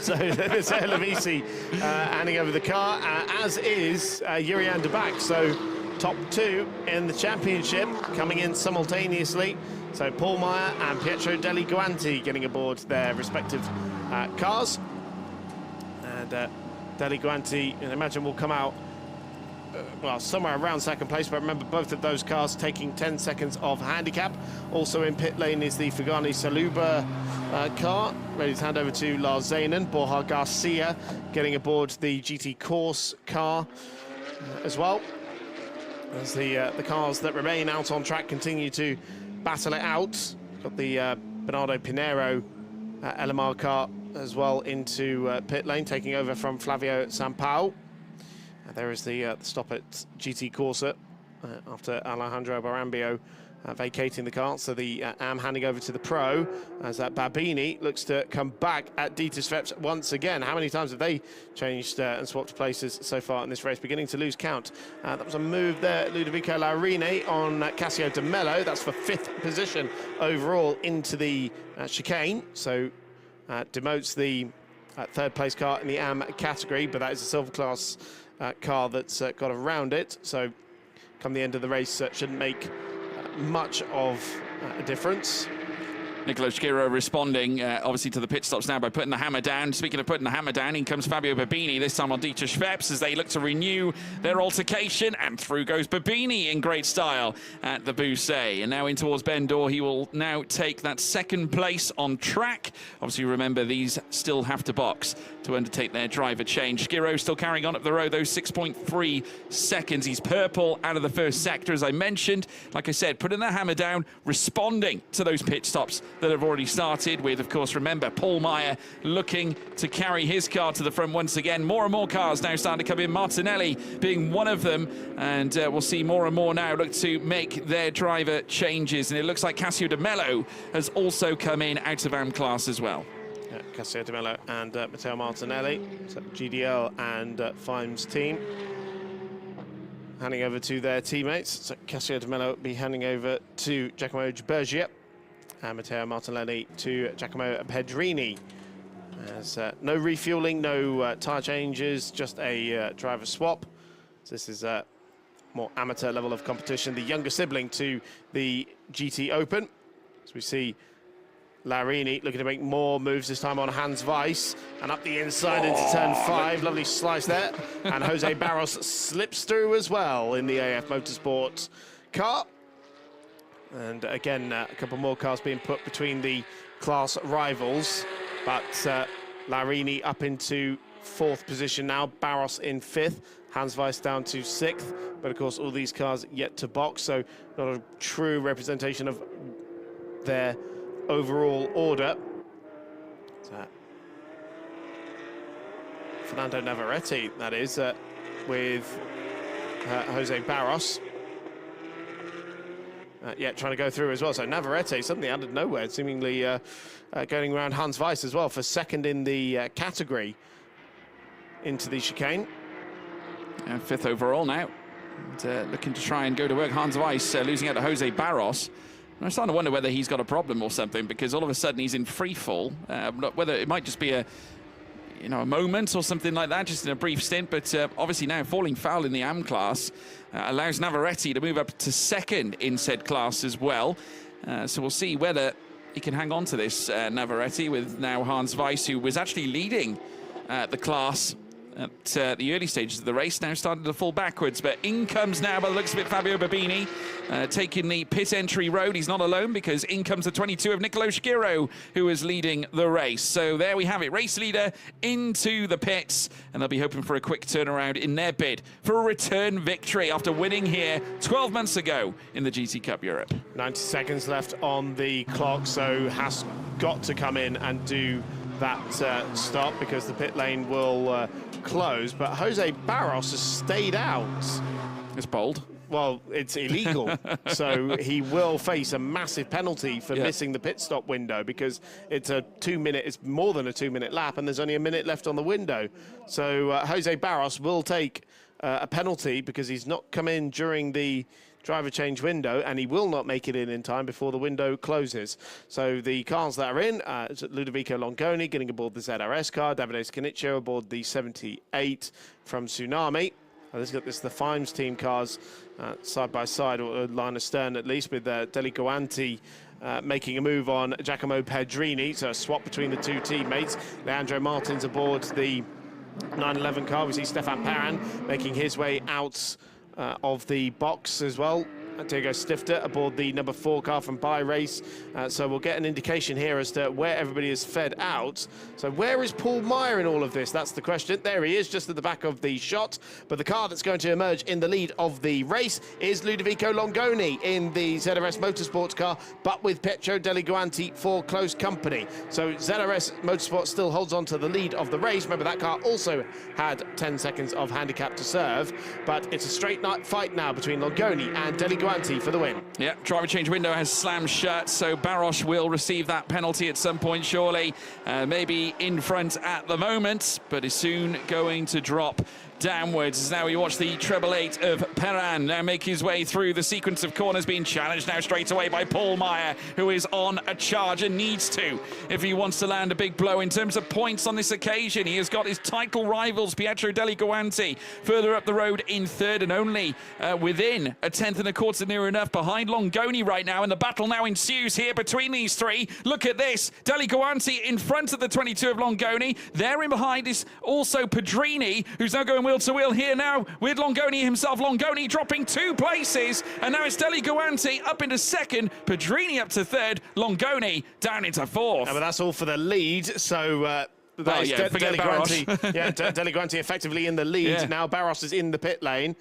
So there's Lavisi handing over the car, as is Yurian de Back. So top two in the championship coming in simultaneously. So Paul Meyer and Pietro Deli Guanti getting aboard their respective cars. And Deli Guanti, I imagine, will come out well, somewhere around second place, but remember both of those cars taking 10 seconds of handicap. Also in pit lane is the Fagani Saluba car, ready to hand over to Lars Zanen. Borja Garcia getting aboard the GT Course car as well, as the cars that remain out on track continue to battle it out. Got the Bernardo Pinheiro LMR car as well into pit lane, taking over from Flavio Sampao. There is the stop at GT Corsa after Alejandro Barambio vacating the car. So the AM handing over to the Pro, as Babini looks to come back at Dieter Schweppes once again. How many times have they changed and swapped places so far in this race? Beginning to lose count. That was a move there, Ludovico Laurini on Cassio de Mello. That's for 5th position overall into the chicane. So demotes the 3rd place car in the AM category, but that is a silver class car that's got around it. So come the end of the race, shouldn't make much of a difference. Nicolo Schiro responding, obviously, to the pit stops now by putting the hammer down. Speaking of putting the hammer down, in comes Fabio Babini, this time on Dieter Schweppes, as they look to renew their altercation, and through goes Babini in great style at the Bousset. And now in towards Bendor, he will now take that 2nd place on track. Obviously, remember, these still have to box to undertake their driver change. Schiro still carrying on up the road, those 6.3 seconds. He's purple out of the first sector, as I mentioned. Like I said, putting the hammer down, responding to those pit stops that have already started with, of course, remember, Paul Meyer looking to carry his car to the front once again. More and more cars now starting to come in, Martinelli being one of them, and we'll see more and more now look to make their driver changes. And it looks like Cassio de Mello has also come in out of AM class as well. Yeah, Cassio de Mello and Matteo Martinelli, so GDL and Fime's team. handing over to their teammates. So Cassio De Mello will be handing over to Giacomo Bergia, and Matteo Martinelli to Giacomo Pedrini. There's no refueling, no tyre changes, just a driver swap. So this is a more amateur level of competition, the younger sibling to the GT Open. As we see Larini looking to make more moves, this time on Hans Weiss, and up the inside into turn 5. Lovely slice there. And Jose Barros slips through as well in the AF Motorsport car. And again, a couple more cars being put between the class rivals. But Larini up into 4th position now, Barros in 5th, Hans Weiss down to 6th. But of course, all these cars yet to box, so not a true representation of their overall order. Fernando Navarrete, that is, with Jose Barros. Yeah, trying to go through as well. So Navarrete, suddenly out of nowhere, seemingly going around Hans Weiss as well for 2nd in the category into the chicane. 5th overall now. And, looking to try and go to work. Hans Weiss losing out to Jose Barros. And I'm starting to wonder whether he's got a problem or something, because all of a sudden he's in free fall. Whether it might just be a moment or something like that, just in a brief stint. But obviously now falling foul in the AM class allows Navarrete to move up to 2nd in said class as well. So we'll see whether he can hang on to this Navarrete, with now Hans Weiss, who was actually leading the class at the early stages of the race, now starting to fall backwards. But in comes now, by the looks of it, Fabio Babini, taking the pit entry road. He's not alone, because in comes the 22 of Nicolo Schiro, who is leading the race. So there we have it, race leader into the pits, and they'll be hoping for a quick turnaround in their bid for a return victory after winning here 12 months ago in the GT Cup Europe. 90 seconds left on the clock, so has got to come in and do that stop, because the pit lane will close. But Jose Barros has stayed out. It's bold. Well, it's illegal. So he will face a massive penalty for missing the pit stop window, because it's it's more than a 2-minute lap, and there's only a minute left on the window. So Jose Barros will take a penalty, because he's not come in during the driver change window, and he will not make it in time before the window closes. So the cars that are in, Ludovico Longoni getting aboard the ZRS car, Davide Scanicio aboard the 78 from Tsunami. Let's get the Fimes team cars side by side, or line astern at least, with Deli Guanti making a move on Giacomo Pedrini, so a swap between the two teammates. Leandro Martins aboard the 911 car. We see Stefan Perrin making his way out of the box as well. Diego Stifter aboard the number 4 car from Bi-Race. So we'll get an indication here as to where everybody is fed out. So where is Paul Meyer in all of this? That's the question. There he is, just at the back of the shot. But the car that's going to emerge in the lead of the race is Ludovico Longoni in the ZRS Motorsports car, but with Pietro Deli Guanti for close company. So ZRS Motorsport still holds on to the lead of the race. Remember, that car also had 10 seconds of handicap to serve. But it's a straight fight now between Longoni and Deli Guanti for the win. Yeah, driver change window has slammed shut, so Barros will receive that penalty at some point, surely. Maybe in front at the moment, but is soon going to drop downwards. Now we watch the 888 of Perrin now make his way through the sequence of corners, being challenged now straight away by Paul Meyer, who is on a charge and needs to, if he wants to land a big blow in terms of points on this occasion. He has got his title rivals, Pietro Deli Guanti, further up the road in 3rd, and only within a 10th and a quarter, near enough, behind Longoni right now, and the battle now ensues here between these three. Look at this, Deli Guanti in front of the 22 of Longoni. There in behind is also Pedrini, who's now going wheel to wheel here now with Longoni himself. Longoni dropping 2 places, and now it's Deli Guanti up into 2nd, Pedrini up to 3rd, Longoni down into 4th. But that's all for the lead, so Deli Guanti effectively in the lead. Yeah. Now Barros is in the pit lane.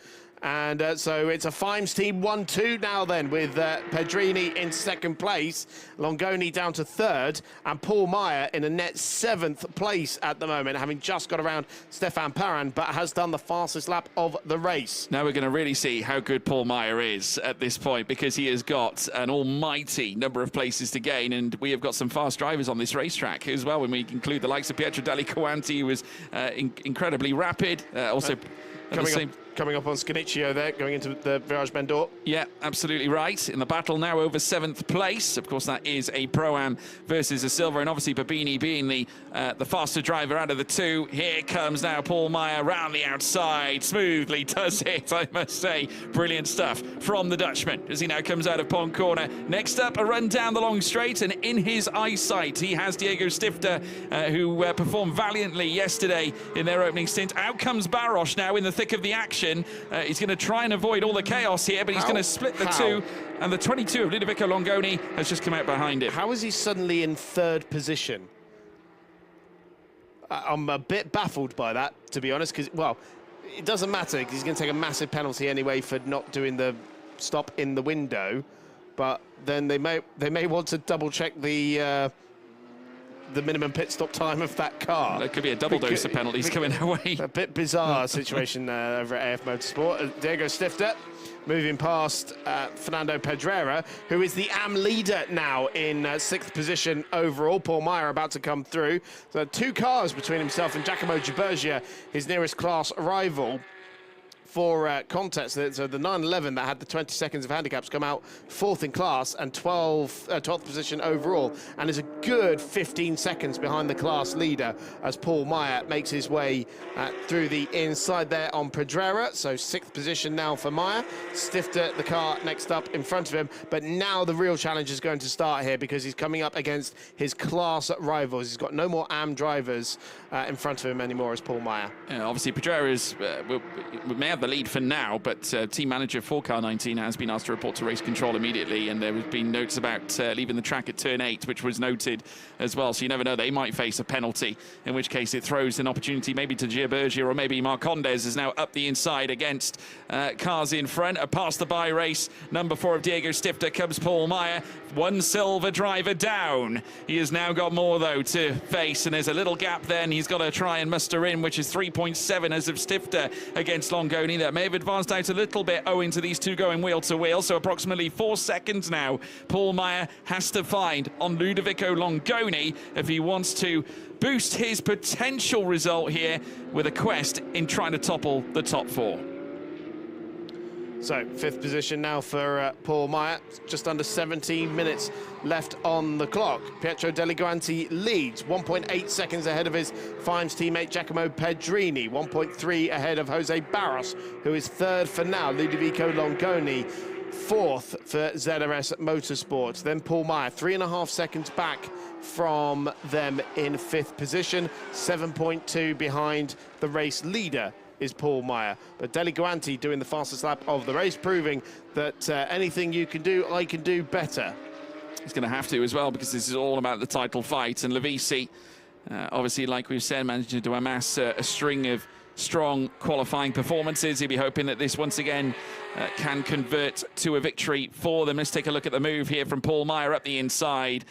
And so it's a Fimes team 1-2 now then, with Pedrini in 2nd place, Longoni down to 3rd, and Paul Meyer in a net 7th place at the moment, having just got around Stefan Perrin, but has done the fastest lap of the race. Now we're going to really see how good Paul Meyer is at this point, because he has got an almighty number of places to gain, and we have got some fast drivers on this racetrack as well, when we include the likes of Pietro Deli Guanti, who was incredibly rapid, also... coming up on Scanicio there, going into the Virage Bend door. Yeah, absolutely right. In the battle now over 7th place. Of course, that is a Pro-Am versus a Silver, and obviously Babini being the faster driver out of the two. Here comes now Paul Meyer round the outside. Smoothly does it, I must say. Brilliant stuff from the Dutchman as he now comes out of Pond Corner. Next up, a run down the long straight, and in his eyesight, he has Diego Stifter, who performed valiantly yesterday in their opening stint. Out comes Barros now in the thick of the action. He's going to try and avoid all the chaos here, but he's going to split the two, and the 22 of Ludovico Longoni has just come out behind him. How is he suddenly in 3rd position? I'm a bit baffled by that, to be honest, because, well, it doesn't matter, because he's going to take a massive penalty anyway for not doing the stop in the window, but then they may want to double-check the minimum pit stop time of that car. There could be a double dose of penalties coming our way. A bit bizarre situation over at AF Motorsport. Diego Stifter moving past Fernando Pedrera, who is the AM leader now in 6th position overall. Paul Meyer about to come through. So 2 cars between himself and Giacomo Gibergia, his nearest class rival. For context, so the 911 that had the 20 seconds of handicaps come out 4th in class and 12th position overall, and is a good 15 seconds behind the class leader as Paul Meyer makes his way through the inside there on Pedrera. So 6th position now for Meyer. Stifter, the car next up in front of him, but now the real challenge is going to start here because he's coming up against his class rivals. He's got no more AM drivers in front of him anymore as Paul Meyer. Yeah, obviously Pedrera is may have the lead for now, but team manager for Car 19 has been asked to report to race control immediately, and there have been notes about leaving the track at turn 8, which was noted as well, so you never know, they might face a penalty, in which case it throws an opportunity maybe to Gibergia, or maybe Marcondes is now up the inside against cars in front. A pass the by race, number 4 of Diego Stifter comes Paul Meyer, 1 silver driver down. He has now got more though to face, and there's a little gap then he's got to try and muster in, which is 3.7 as of Stifter against Longoni. That may have advanced out a little bit owing to these two going wheel to wheel, so approximately 4 seconds now Paul Meyer has to find on Ludovico Longoni if he wants to boost his potential result here with a quest in trying to topple the top 4. So 5th position now for Paul Meyer, just under 17 minutes left on the clock. Pietro Deliguanti leads, 1.8 seconds ahead of his Fimes teammate Giacomo Pedrini, 1.3 ahead of Jose Barros, who is 3rd for now. Ludovico Longoni 4th for ZRS Motorsports. Then Paul Meyer, 3.5 seconds back from them in 5th position, 7.2 behind the race leader is Paul Meyer. But Deliguanti doing the fastest lap of the race, proving that anything you can do, I can do better. He's going to have to as well, because this is all about the title fight, and Lavisi, obviously, like we've said, managing to amass a string of strong qualifying performances. He'll be hoping that this once again can convert to a victory for them. Let's take a look at the move here from Paul Meyer up the inside,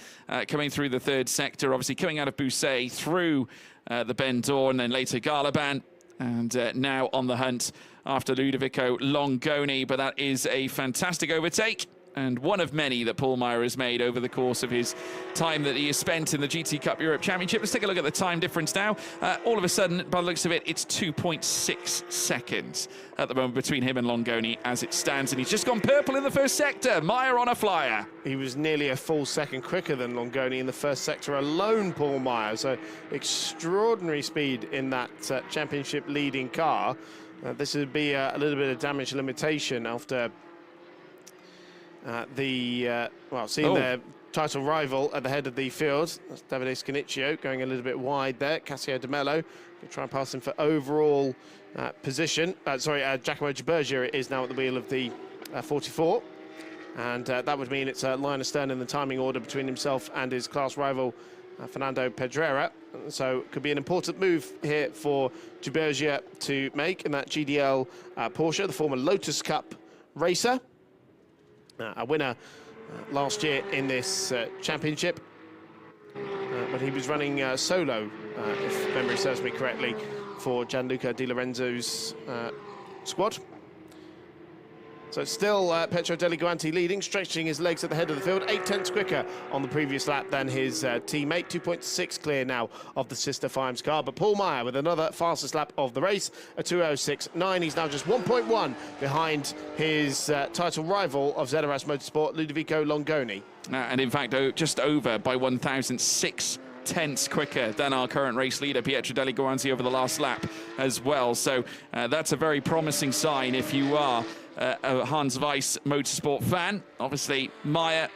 coming through the 3rd sector, obviously coming out of Bousset through the Bend door, and then later Garlaban. And now on the hunt after Ludovico Longoni, but that is a fantastic overtake, and one of many that Paul Meyer has made over the course of his time that he has spent in the GT Cup Europe Championship. Let's take a look at the time difference now. All of a sudden, by the looks of it, it's 2.6 seconds at the moment between him and Longoni as it stands, and he's just gone purple in the 1st sector. Meyer on a flyer. He was nearly a full second quicker than Longoni in the 1st sector alone, Paul Meyer. So extraordinary speed in that championship leading car. This would be a little bit of damage limitation after seeing their title rival at the head of the field. That's Davide Scanicio going a little bit wide there. Cassio De Mello going to try and pass him for overall position. Giacomo Gibergia is now at the wheel of the 44. And that would mean it's Linus Stern in the timing order between himself and his class rival, Fernando Pedrera. So it could be an important move here for Gibergia to make in that GDL Porsche, the former Lotus Cup racer. A winner last year in this championship when he was running solo, if memory serves me correctly, for Gianluca Di Lorenzo's squad. So it's still Petro Deliguanti leading, stretching his legs at the head of the field, 8/10 quicker on the previous lap than his teammate, 2.6 clear now of the sister Fimes car. But Paul Meyer with another fastest lap of the race, a 2:06.9. He's now just 1.1 behind his title rival of ZRS Motorsport, Ludovico Longoni. And in fact, just over by 1,006 quicker than our current race leader, Pietro Deliguanti, over the last lap as well. So that's a very promising sign if you are a Hans Weiss Motorsport fan. Obviously, Meyer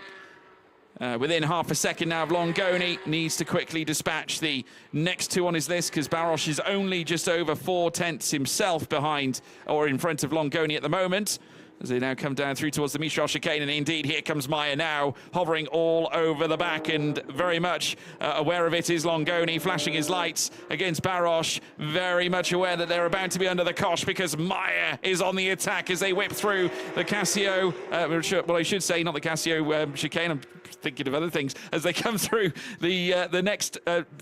within half a second now of Longoni, needs to quickly dispatch the next two on his list, because Barros is only just over 4/10 himself behind or in front of Longoni at the moment, as they now come down through towards the Mistral chicane. And indeed, here comes Meyer now, hovering all over the back, and very much aware of it is Longoni, flashing his lights against Barros, very much aware that they're about to be under the cosh, because Meyer is on the attack as they whip through the Casio, well, I should say not the Casio chicane, I'm thinking of other things, as they come through the next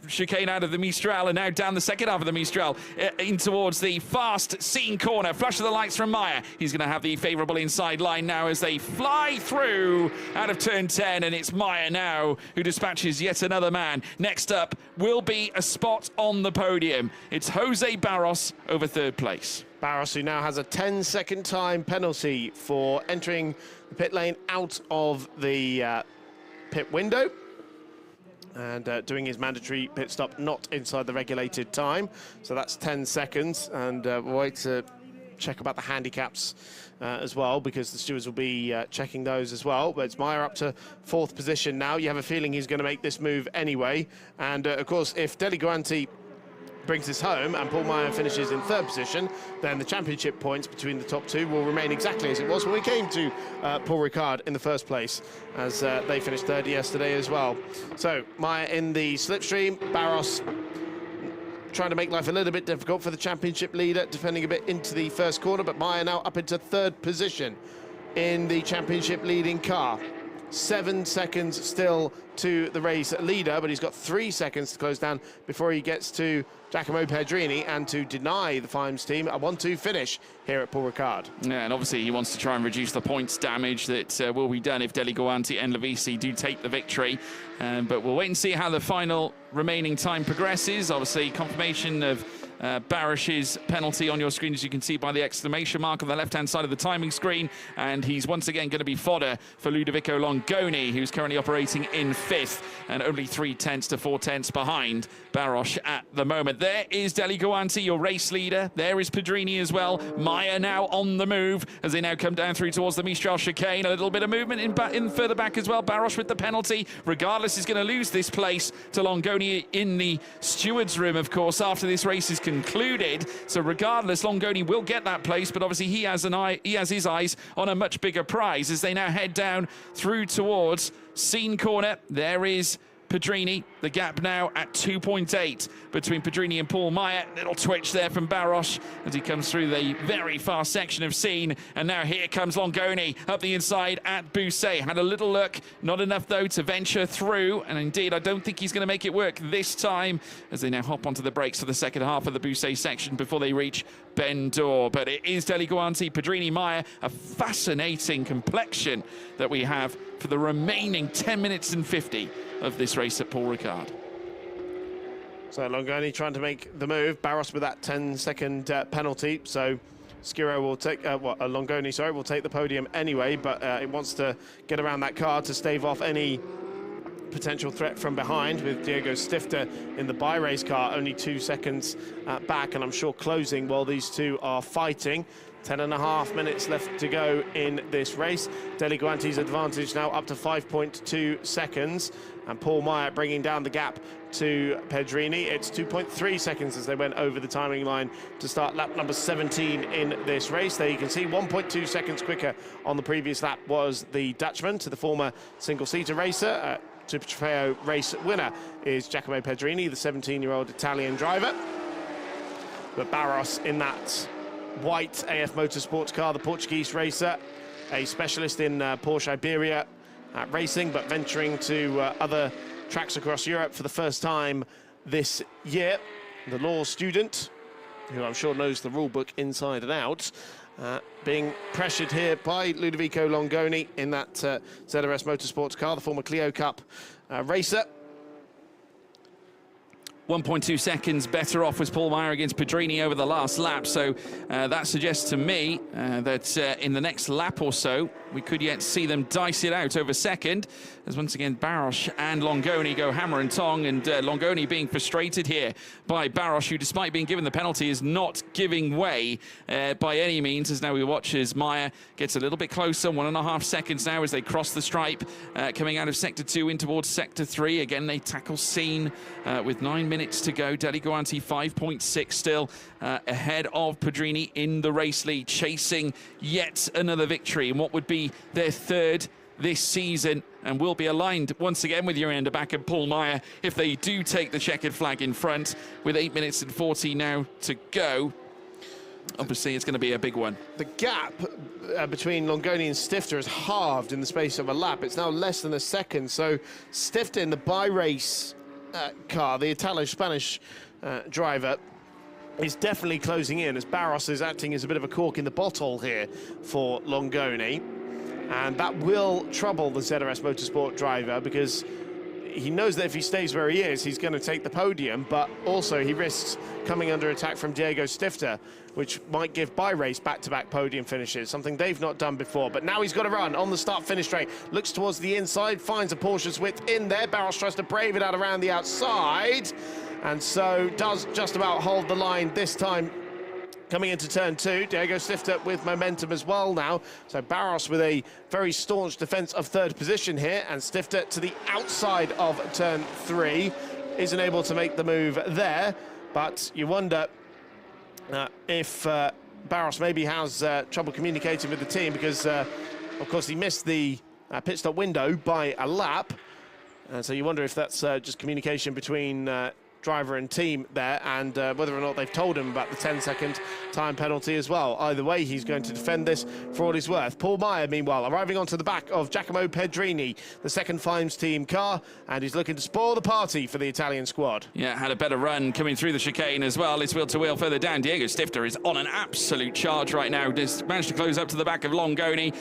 chicane out of the Mistral, and now down the second half of the Mistral, in towards the fast scene corner. Flash of the lights from Meyer. He's going to have the favourable inside line now as they fly through out of turn 10, and it's Meyer now who dispatches yet another man. Next up will be a spot on the podium. It's Jose Barros over third place. Barros, who now has a 10-second time penalty for entering the pit lane out of the pit window and doing his mandatory pit stop not inside the regulated time. So that's 10 seconds, and we'll wait to check about the handicaps as well, because the stewards will be checking those as well. But it's Meyer up to fourth position now. You have a feeling he's going to make this move anyway. And of course, if Deliguanti brings this home and Paul Meyer finishes in third position, then the championship points between the top two will remain exactly as it was when we came to Paul Ricard in the first place, as they finished third yesterday as well. So Meyer in the slipstream, Barros trying to make life a little bit difficult for the championship leader, defending a bit into the first corner, but Meyer now up into third position in the championship leading car. 7 seconds still to the race leader, but he's got 3 seconds to close down before he gets to Giacomo Pedrini and to deny the Fimes team a 1-2 finish here at Paul Ricard. Yeah, and obviously he wants to try and reduce the points damage that will be done if Deliguanti and Lavisi do take the victory. But we'll wait and see how the final remaining time progresses. Obviously, confirmation of Barrish's penalty on your screen, as you can see by the exclamation mark on the left-hand side of the timing screen, and he's once again going to be fodder for Ludovico Longoni, who's currently operating in fifth and only 3/10 to 4/10 behind Barros at the moment. There is Deliguanti, your race leader. There is Pedrini as well. Meyer now on the move as they now come down through towards the Mistral chicane. A little bit of movement in further back as well. Barros with the penalty. Regardless, is going to lose this place to Longoni in the stewards' room, of course, after this race is concluded. So regardless, Longoni will get that place, but obviously he has his eyes on a much bigger prize as they now head down through towards Scene Corner. There is Pedrini, the gap now at 2.8 between Pedrini and Paul Meyer. Little twitch there from Barros as he comes through the very fast section of Scene. And now here comes Longoni up the inside at Bousset. Had a little look, not enough though to venture through. And indeed, I don't think he's going to make it work this time as they now hop onto the brakes for the second half of the Bousset section before they reach Ben D'Or. But it is Deliguanti, Pedrini, Meyer, a fascinating complexion that we have for the remaining 10 minutes and 50 of this race at Paul Ricard. So Longoni trying to make the move. Barros with that 10-second penalty. So Skiro will take, Longoni, sorry, will take the podium anyway, but it wants to get around that car to stave off any potential threat from behind, with Diego Stifter in the bi-race car only 2 seconds back, and I'm sure closing while these two are fighting. 10.5 minutes left to go in this race. Deliguanti's advantage now up to 5.2 seconds, and Paul Meyer bringing down the gap to Pedrini. It's 2.3 seconds as they went over the timing line to start lap number 17 in this race. There you can see 1.2 seconds quicker on the previous lap was the Dutchman to the former single-seater racer. Super Trofeo race winner is Giacomo Pedrini, the 17-year-old Italian driver. But Barros in that white AF Motorsports car, the Portuguese racer, a specialist in Porsche Iberia racing, but venturing to other tracks across Europe for the first time this year. The law student, who I'm sure knows the rule book inside and out, being pressured here by Ludovico Longoni in that ZRS Motorsports car, the former Clio Cup racer. 1.2 seconds better off was Paul Meyer against Pedrini over the last lap, so that suggests to me that in the next lap or so we could yet see them dice it out over second, as once again Barros and Longoni go hammer and tong, and Longoni being frustrated here by Barros, who despite being given the penalty is not giving way by any means, as now we watch as Meyer gets a little bit closer, 1.5 seconds now as they cross the stripe, coming out of Sector 2 in towards Sector 3. Again, they tackle Scene with 9 minutes to go. Deli Guanti 5.6 still ahead of Pedrini in the race lead, chasing yet another victory in what would be their third this season, and will be aligned once again with Yuri Back and Paul Meyer if they do take the checkered flag in front with 8 minutes and 40 now to go. Obviously, it's going to be a big one. The gap between Longoni and Stifter has halved in the space of a lap. It's now less than a second. So Stifter in the bi-race car, the Italo-Spanish driver, is definitely closing in, as Barros is acting as a bit of a cork in the bottle here for Longoni. And that will trouble the ZRS Motorsport driver, because he knows that if he stays where he is, he's going to take the podium, but also he risks coming under attack from Diego Stifter, which might give bi-race back-to-back podium finishes, something they've not done before. But now he's got to run on the start-finish straight, looks towards the inside, finds a Porsche's width in there. Barros tries to brave it out around the outside, and so does just about hold the line this time. Coming into turn 2, Diego Stifter with momentum as well now. So Barros with a very staunch defence of third position here, and Stifter to the outside of turn 3. Isn't able to make the move there, but you wonder if Barros maybe has trouble communicating with the team, because of course he missed the pit stop window by a lap. So you wonder if that's just communication between driver and team there, and whether or not they've told him about the 10-second time penalty as well. Either way, he's going to defend this for all he's worth. Paul Meyer, meanwhile, arriving onto the back of Giacomo Pedrini, the second Fimes team car, and he's looking to spoil the party for the Italian squad. Yeah, had a better run coming through the chicane as well. It's wheel to wheel further down. Diego Stifter is on an absolute charge right now. Just managed to close up to the back of Longoni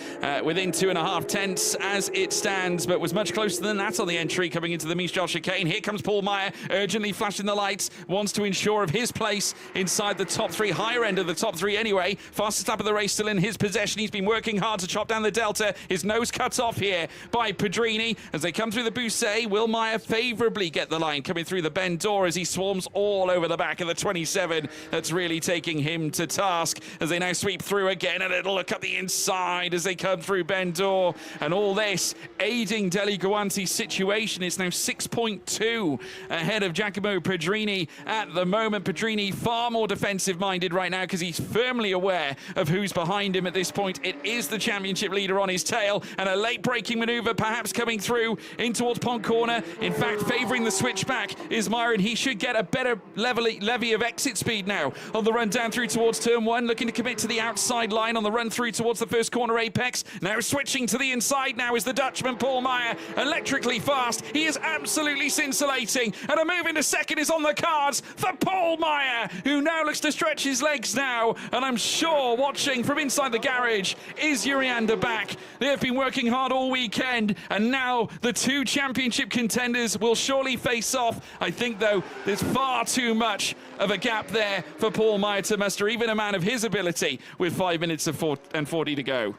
within 2.5 tenths as it stands, but was much closer than that on the entry coming into the Mistral chicane. Here comes Paul Meyer, urgently flashing the lights, wants to ensure of his place inside the top 3, higher end of the top 3 anyway. Fastest lap of the race still in his possession. He's been working hard to chop down the delta. His nose cuts off here by Pedrini as they come through the Bousset. Will Meyer favourably get the line coming through the bend door as he swarms all over the back of the 27. That's really taking him to task as they now sweep through again. A little look up the inside as they come through bend door, and all this aiding Deli Guanti's situation. It's now 6.2 ahead of Giacomo Pedrini at the moment. Pedrini far more defensive minded right now because he's firmly aware of who's behind him at this point. It is the championship leader on his tail, and a late braking maneuver perhaps coming through in towards Pont Corner. In fact, favouring the switchback is Meyer, and he should get a better levy of exit speed now on the run down through towards turn 1, looking to commit to the outside line on the run through towards the first corner apex. Now switching to the inside now is the Dutchman Paul Meyer, electrically fast. He is absolutely scintillating, and a move into second is on the cards for Paul Meyer, who now looks to stretch his legs now, and I'm sure watching from inside the garage is Yuri Back. They have been working hard all weekend, and now the two championship contenders will surely face off. I think, though, there's far too much of a gap there for Paul Meyer to muster, even a man of his ability, with 5 minutes and 40 to go.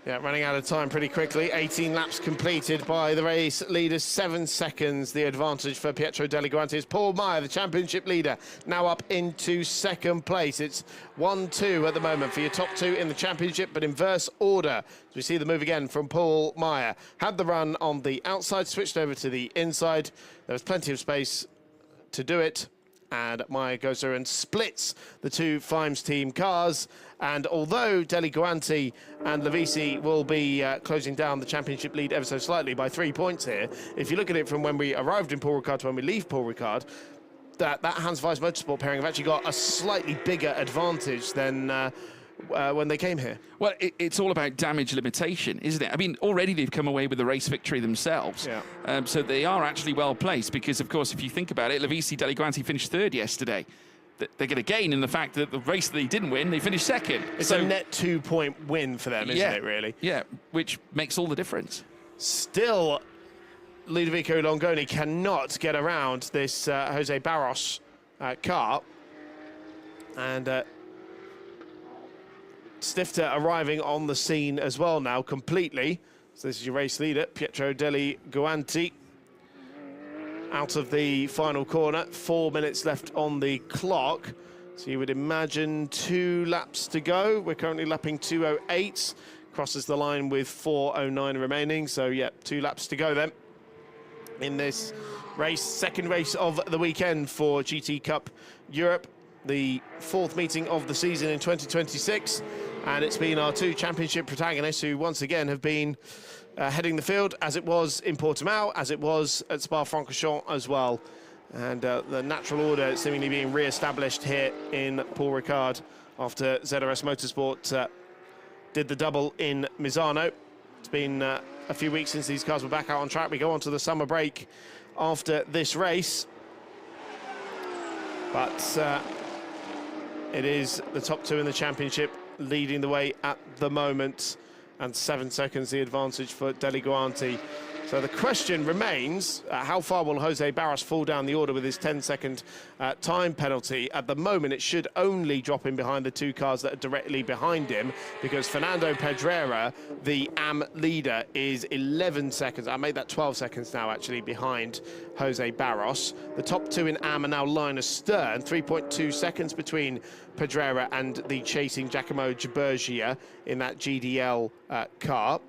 Yeah, running out of time pretty quickly. 18 laps completed by the race leaders. 7 seconds the advantage for Pietro Deli Guanti. It's Paul Meyer, the championship leader, now up into second place. It's 1-2 at the moment for your top 2 in the championship, but in verse order. So we see the move again from Paul Meyer. Had the run on the outside, switched over to the inside. There was plenty of space to do it, and Meyer goes through and splits the two Fimes team cars. And although Deli Guanti and Lavisi will be closing down the championship lead ever so slightly by 3 points here, if you look at it from when we arrived in Paul Ricard to when we leave Paul Ricard, that Hans Weiss Motorsport pairing have actually got a slightly bigger advantage than when they came here. Well, it's all about damage limitation, isn't it? I mean, already they've come away with the race victory themselves. Yeah. So they are actually well placed because, of course, if you think about it, Lavisi Deli Guanti finished third yesterday. they're going to gain in the fact that the race that they didn't win, they finished second. It's a net 2-point win for them, isn't it, really? Yeah, which makes all the difference. Still, Ludovico Longoni cannot get around this Jose Barros car. And Stifter arriving on the scene as well now, completely. So this is your race leader, Pietro Deli Guanti. Out of the final corner, 4 minutes left on the clock. So you would imagine 2 laps to go. We're currently lapping 2:08. Crosses the line with 4:09 remaining. So yeah, 2 laps to go then in this race. Second race of the weekend for GT Cup Europe. The 4th meeting of the season in 2026. And it's been our 2 championship protagonists who once again have been heading the field, as it was in Portimao, as it was at Spa-Francorchamps as well. And the natural order seemingly being re-established here in Paul Ricard after ZRS Motorsport did the double in Misano. It's been a few weeks since these cars were back out on track. We go on to the summer break after this race. But it is the top 2 in the championship leading the way at the moment, and 7 seconds the advantage for Deli Guanti. So the question remains, how far will Jose Barros fall down the order with his 10-second time penalty? At the moment, it should only drop in behind the 2 cars that are directly behind him, because Fernando Pedrera, the AM leader, is 11 seconds. I made that 12 seconds now, actually, behind Jose Barros. The top 2 in AM are now line astern, 3.2 seconds between Pedrera and the chasing Giacomo Gibergia in that GDL car.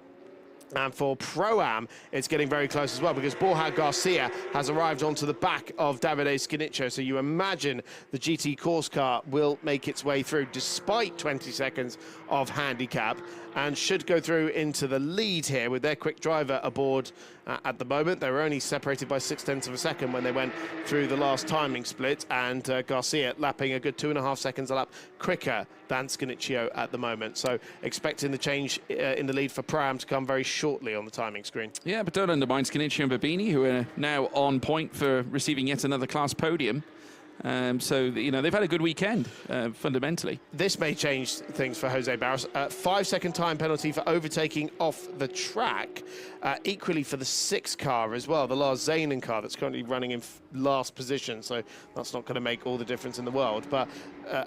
And for Pro-Am, it's getting very close as well, because Borja Garcia has arrived onto the back of Davide Schiniccio. So you imagine the GT Course car will make its way through despite 20 seconds of handicap, and should go through into the lead here with their quick driver aboard at the moment. They were only separated by 0.6 of a second when they went through the last timing split, and Garcia lapping a good 2.5 seconds a lap quicker than Schiniccio at the moment. So expecting the change in the lead for Pro-Am to come very shortly on the timing screen. Yeah, but don't undermine Schiniccio and Babini, who are now on point for receiving yet another class podium. So, you know, they've had a good weekend, fundamentally. This may change things for Jose Barros. 5-second time penalty for overtaking off the track. Equally for the 6 car as well, the Lars Zanen car that's currently running in last position. So that's not going to make all the difference in the world. But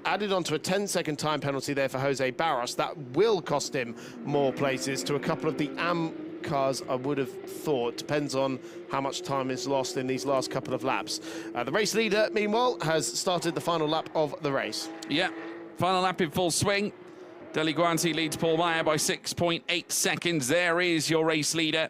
added onto a 10-second time penalty there for Jose Barros, that will cost him more places to a couple of the AM cars, I would have thought. Depends on how much time is lost in these last couple of laps. The race leader, meanwhile, has started the final lap of the race. Yeah, final lap in full swing. Deli Guanti leads Paul Meyer by 6.8 seconds. There is your race leader.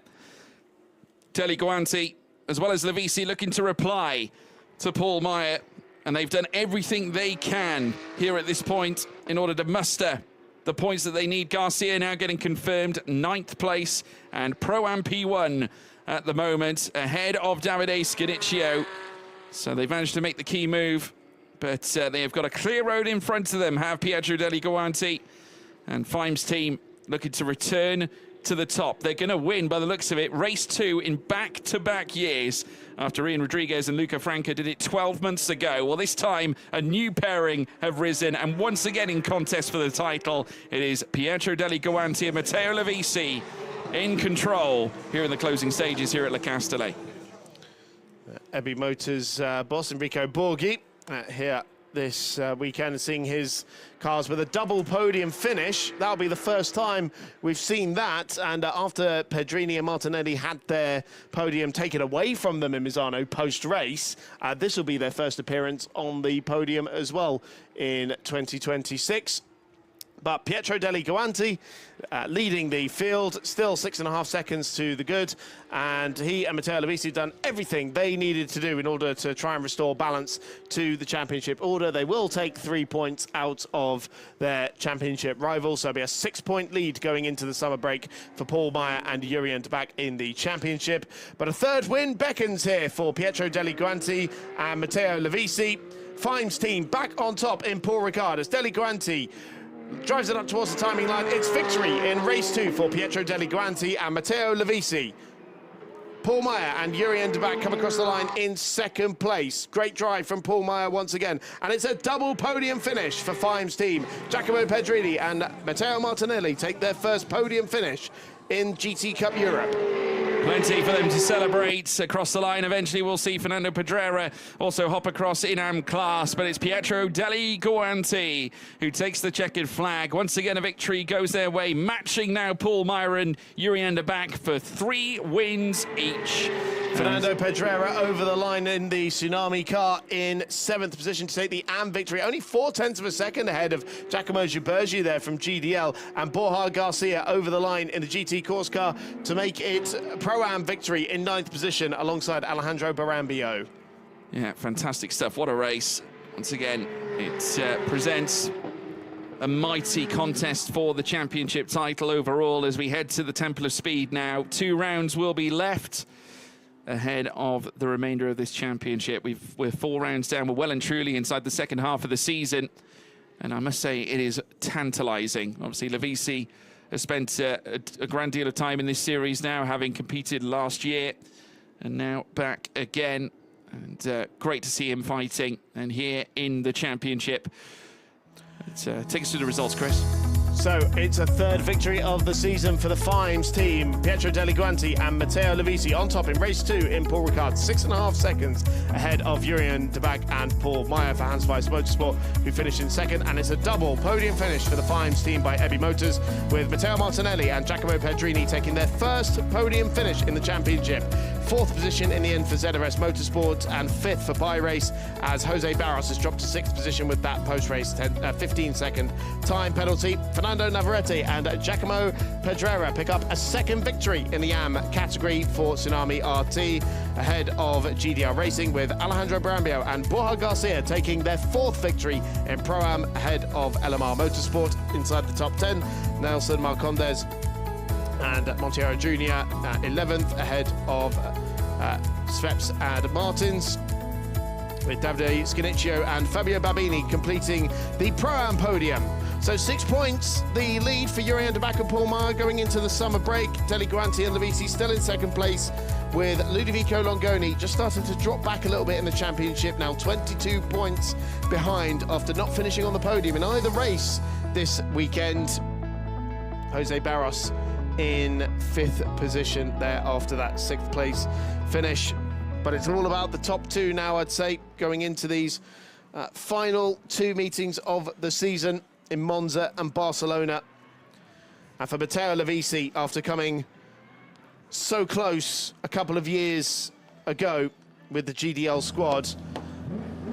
Deli Guanti, as well as Lavisi, looking to reply to Paul Meyer. And they've done everything they can here at this point in order to muster the points that they need. Garcia now getting confirmed 9th place, and Pro-Am P1 at the moment, ahead of Davide Schiniccio. So they've managed to make the key move, but they have got a clear road in front of them, have Pietro Deli Guanti and Fime's team looking to return to the top. They're going to win, by the looks of it, race 2 in back-to-back years, after Ian Rodriguez and Luca Franca did it 12 months ago. Well, this time, a new pairing have risen, and once again in contest for the title, it is Pietro Deli Guanti and Matteo Lavisi in control here in the closing stages here at Le Castellet. Ebby Motors boss Enrico Borghi here this weekend, seeing his cars with a double podium finish. That'll be the first time we've seen that, and after Pedrini and Martinelli had their podium taken away from them in Misano post-race, this will be their first appearance on the podium as well in 2026. But Pietro Deli Guanti leading the field, still 6.5 seconds to the good, and he and Matteo Lavisi have done everything they needed to do in order to try and restore balance to the championship order. They will take 3 points out of their championship rivals, so it'll be a 6-point lead going into the summer break for Paul Meyer and Jurien back in the championship. But a third win beckons here for Pietro Deli Guanti and Matteo Lavisi. Fime's team back on top in Paul Ricard as Deli Guanti drives it up towards the timing line. It's victory in race 2 for Pietro Deli Guanti and Matteo Lavisi. Paul Meyer and Jurien de Back come across the line in second place. Great drive from Paul Meyer once again. And it's a double podium finish for Fime's team. Giacomo Pedrini and Matteo Martinelli take their first podium finish in GT Cup Europe. Plenty for them to celebrate across the line. Eventually, we'll see Fernando Pedrera also hop across in-am class, but it's Pietro Deli Guanti who takes the checkered flag. Once again, a victory goes their way, matching now Paul Meyer and Jurien de Back for 3 wins each. Fernando Pedrera over the line in the Tsunami car in 7th position to take the AM victory. Only 0.4 of a second ahead of Giacomo Gibergi there from GDL. And Borja Garcia over the line in the GT Course car to make it Pro-Am victory in 9th position alongside Alejandro Barambio. Yeah, fantastic stuff. What a race. Once again, it presents a mighty contest for the championship title overall as we head to the Temple of Speed now. 2 rounds will be left ahead of the remainder of this championship. We're 4 rounds down. We're well and truly inside the second half of the season. And I must say, it is tantalizing. Obviously, Lavisi has spent a grand deal of time in this series now, having competed last year. And now back again. And great to see him fighting. And here in the championship. Take us through the results, Chris. So it's a 3rd victory of the season for the Fimes team. Pietro Deli Guanti and Matteo Lavisi on top in race 2 in Paul Ricard, 6.5 seconds ahead of Jurien de Back and Paul Meyer for Hans Weiss Motorsport, who finished in 2nd. And it's a double podium finish for the Fimes team by Ebby Motors, with Matteo Martinelli and Giacomo Pedrini taking their first podium finish in the championship. 4th position in the end for ZRS Motorsport, and 5th for Bi-Race, as Jose Barros has dropped to 6th position with that post-race 15-second time penalty. Fernando Navarrete and Giacomo Pedrera pick up a 2nd victory in the AM category for Tsunami RT, ahead of GDR Racing, with Alejandro Barambio and Borja Garcia taking their 4th victory in Pro-Am, ahead of LMR Motorsport inside the top 10. Nelson Marcondes and Monteiro Jr. 11th, ahead of Sveps and Martins, with Davide Scanicchio and Fabio Babini completing the Pro-Am podium. So 6 points, the lead for Jurien de Back and Paul Meyer going into the summer break. Deli Guanti and Lavisi still in 2nd place, with Ludovico Longoni just starting to drop back a little bit in the championship, now 22 points behind after not finishing on the podium in either race this weekend. Jose Barros in 5th position there after that 6th place finish. But it's all about the top 2 now, I'd say, going into these final 2 meetings of the season in Monza and Barcelona. And for Matteo Lavisi, after coming so close a couple of years ago with the GDL squad,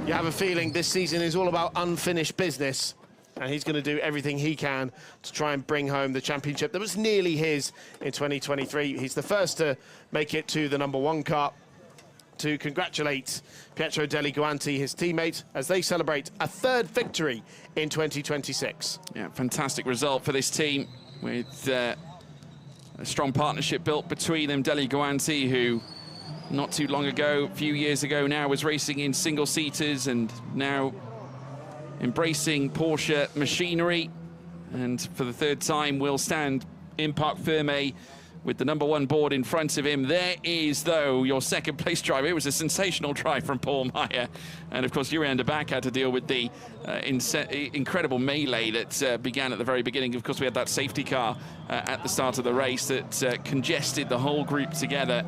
you have a feeling this season is all about unfinished business. And he's going to do everything he can to try and bring home the championship that was nearly his in 2023. He's the first to make it to the #1 car. To congratulate Pietro Deli Guanti, his teammate, as they celebrate a 3rd victory in 2026. Yeah, fantastic result for this team, with a strong partnership built between them. Deli Guanti, who not too long ago, a few years ago now, was racing in single-seaters, and now embracing Porsche machinery, and for the 3rd time will stand in Parc Fermé with the #1 board in front of him. There is, though, your 2nd place drive. It was a sensational drive from Paul Meyer, and of course Jurien de Back had to deal with the incredible melee that began at the very beginning. Of course, we had that safety car at the start of the race that congested the whole group together.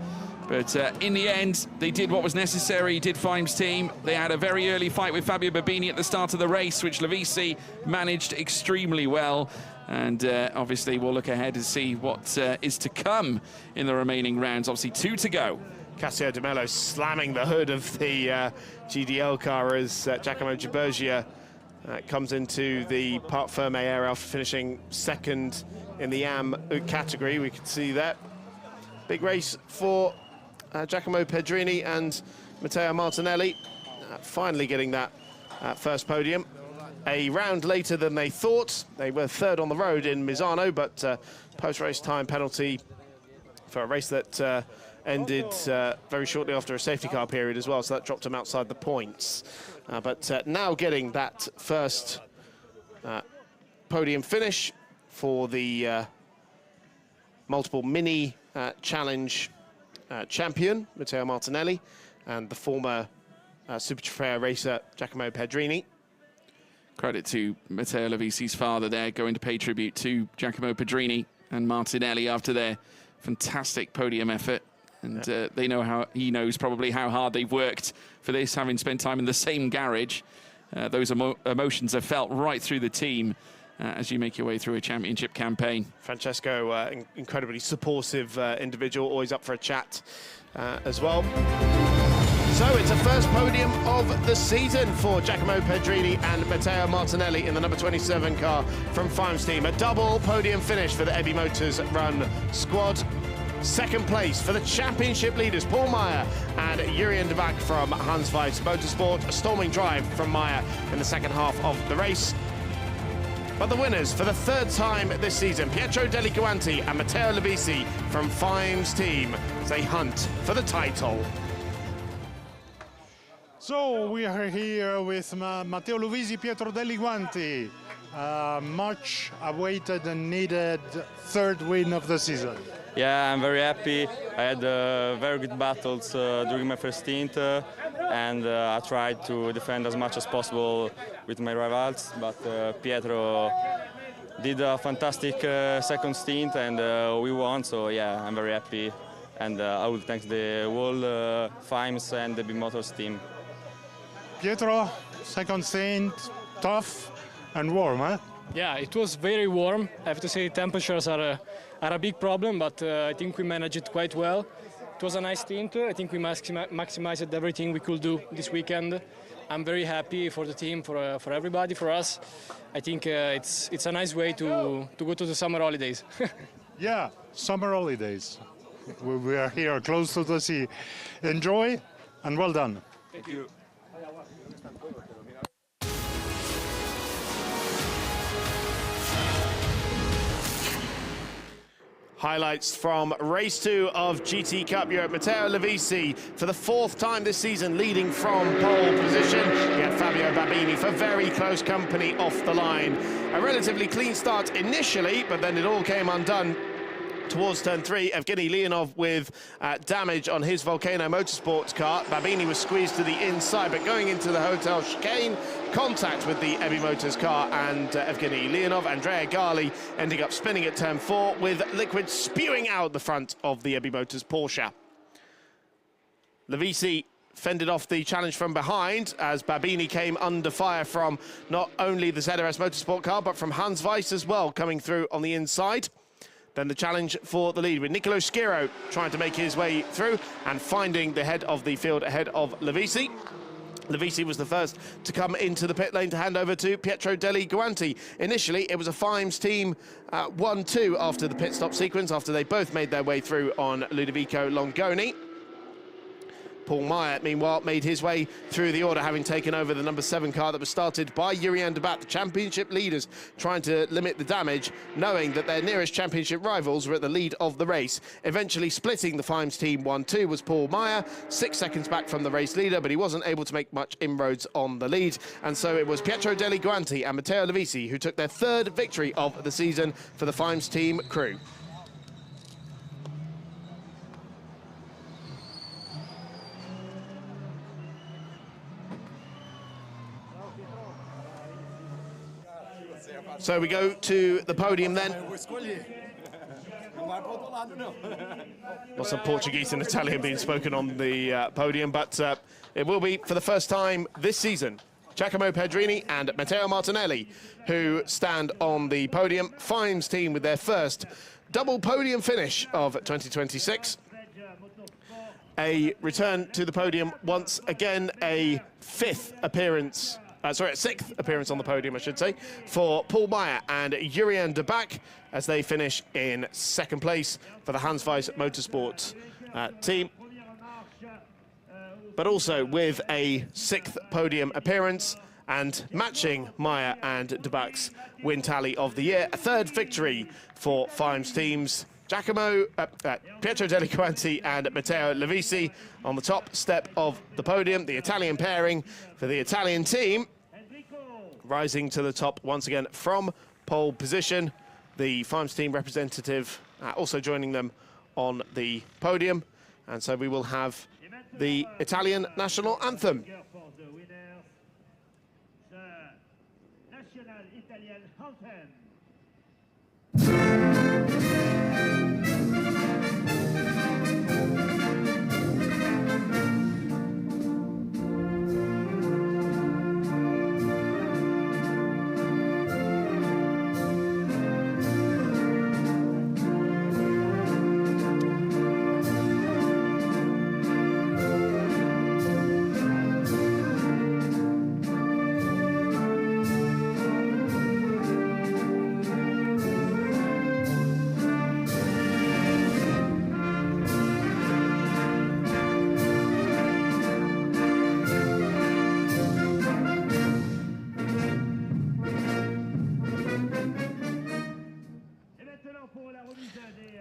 But in the end, they did what was necessary, did Fime's team. They had a very early fight with Fabio Babini at the start of the race, which Lavisi managed extremely well. And obviously, we'll look ahead to see what is to come in the remaining rounds. Obviously, 2 to go. Cassio De Mello slamming the hood of the GDL car as Giacomo Gibergi comes into the Parc Fermé area after finishing 2nd in the AM category. We can see that. Big race for Giacomo Pedrini and Matteo Martinelli, finally getting that first podium. A round later than they thought. They were 3rd on the road in Misano, but post-race time penalty for a race that ended very shortly after a safety car period as well, so that dropped them outside the points. But now getting that first podium finish for the multiple mini challenge champion, Matteo Martinelli, and the former Super Trofeo racer, Giacomo Pedrini. Credit to Matteo Lovisi's father there, going to pay tribute to Giacomo Pedrini and Martinelli after their fantastic podium effort. And they know how, he knows probably how hard they've worked for this, having spent time in the same garage. Those emotions are felt right through the team as you make your way through a championship campaign. Francesco, incredibly supportive individual, always up for a chat as well. So it's a first podium of the season for Giacomo Pedrini and Matteo Martinelli in the number 27 car from Fimes team. A double podium finish for the Ebi Motors Run squad. Second place for the championship leaders, Paul Meyer and Jurien de Back from Hans Weiss Motorsport. A storming drive from Meyer in the second half of the race. But the winners for the third time this season, Pietro Deliguanti and Matteo Lovisi from Fimes team, as they hunt for the title. So we are here with Matteo Lovisi, Pietro Deliguanti. Much awaited and needed third win of the season. Yeah, I'm very happy. I had very good battles during my first stint, and I tried to defend as much as possible with my rivals, but Pietro did a fantastic second stint, and we won, so yeah, I'm very happy, and I will thank the whole Fimes and the Ebi Motors team. Pietro, second stint, tough and warm, huh? Yeah, it was very warm. I have to say temperatures are a big problem, but I think we managed it quite well. It was a nice stint. I think we maximized everything we could do this weekend. I'm very happy for the team, for everybody, for us. I think it's a nice way to go to the summer holidays. Yeah, summer holidays. We are here close to the sea. Enjoy and well done. Thank you. Highlights from race 2 of GT Cup Europe. Matteo Lovisi for the fourth time this season leading from pole position. We had Fabio Babini for very close company off the line. A relatively clean start initially, but then it all came undone towards turn 3. Evgeny Leonov with damage on his Volcano Motorsports car. Babini was squeezed to the inside, but going into the hotel chicane, contact with the Ebi Motors car and Evgeny Leonov. Andrea Gali ending up spinning at turn 4 with liquid spewing out the front of the Ebi Motors Porsche. Lovisi fended off the challenge from behind as Babini came under fire from not only the ZRS Motorsport car, but from Hans Weiss as well, coming through on the inside. Then the challenge for the lead with Nicolo Schiro trying to make his way through and finding the head of the field ahead of Lovisi. Lovisi was the first to come into the pit lane to hand over to Pietro Deliguanti. Initially, it was a Fimes team 1-2 after the pit stop sequence, after they both made their way through on Ludovico Longoni. Paul Meyer, meanwhile, made his way through the order, having taken over the number 7 car that was started by Jurien de Back, the championship leaders, trying to limit the damage, knowing that their nearest championship rivals were at the lead of the race. Eventually splitting the Fimes team 1-2 was Paul Meyer, 6 seconds back from the race leader, but he wasn't able to make much inroads on the lead. And so it was Pietro Deliguanti and Matteo Lovisi who took their third victory of the season for the Fimes team crew. So we go to the podium then. Lots of Portuguese and Italian being spoken on the podium, but it will be for the first time this season Giacomo Pedrini and Matteo Martinelli who stand on the podium. Fimes team with their first double podium finish of 2026. A return to the podium once again, a sixth appearance on the podium, I should say, for Paul Meyer and Jurien de Back as they finish in second place for the Hans Weiss Motorsports team. But also with a 6th podium appearance and matching Meyer and de Back's win tally of the year. A 3rd victory for Fimes teams. Pietro Deliguanti and Matteo Lovisi on the top step of the podium. The Italian pairing for the Italian team rising to the top once again from pole position. The Fimes team representative also joining them on the podium. And so we will have the Italian national anthem.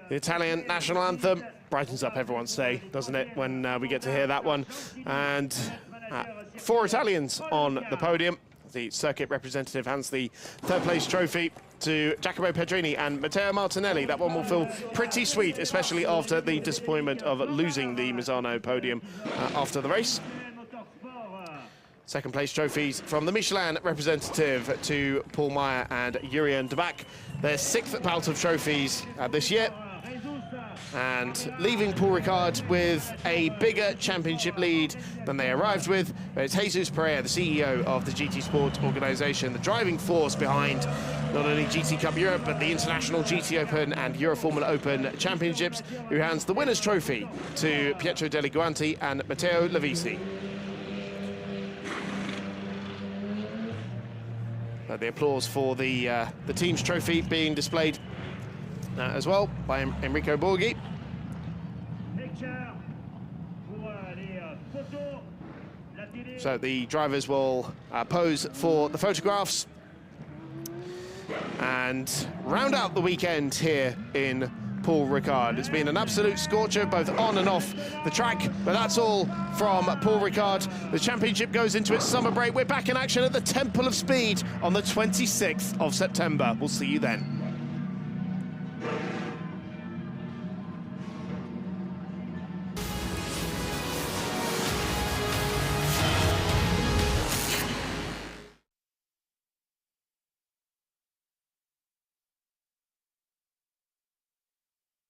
The Italian national anthem brightens up everyone's day, doesn't it, when we get to hear that one. And 4 Italians on the podium. The circuit representative hands the third-place trophy to Jacopo Pedrini and Matteo Martinelli. That one will feel pretty sweet, especially after the disappointment of losing the Misano podium after the race. Second-place trophies from the Michelin representative to Paul Meyer and Jurien de Back. Their 6th bout of trophies this year. And leaving Paul Ricard with a bigger championship lead than they arrived with. But it's Jesus Pereira, the CEO of the GT Sport organisation, the driving force behind not only GT Cup Europe, but the International GT Open and Euroformula Open Championships, who hands the winner's trophy to Pietro Delle Guanti and Matteo Lovisi. The applause for the team's trophy being displayed as well by Enrico Borghi. So the drivers will pose for the photographs and round out the weekend here in Paul Ricard. It's been an absolute scorcher both on and off the track, but that's all from Paul Ricard. The championship goes into its summer break. We're back in action at the Temple of Speed on the 26th of September. We'll see you then.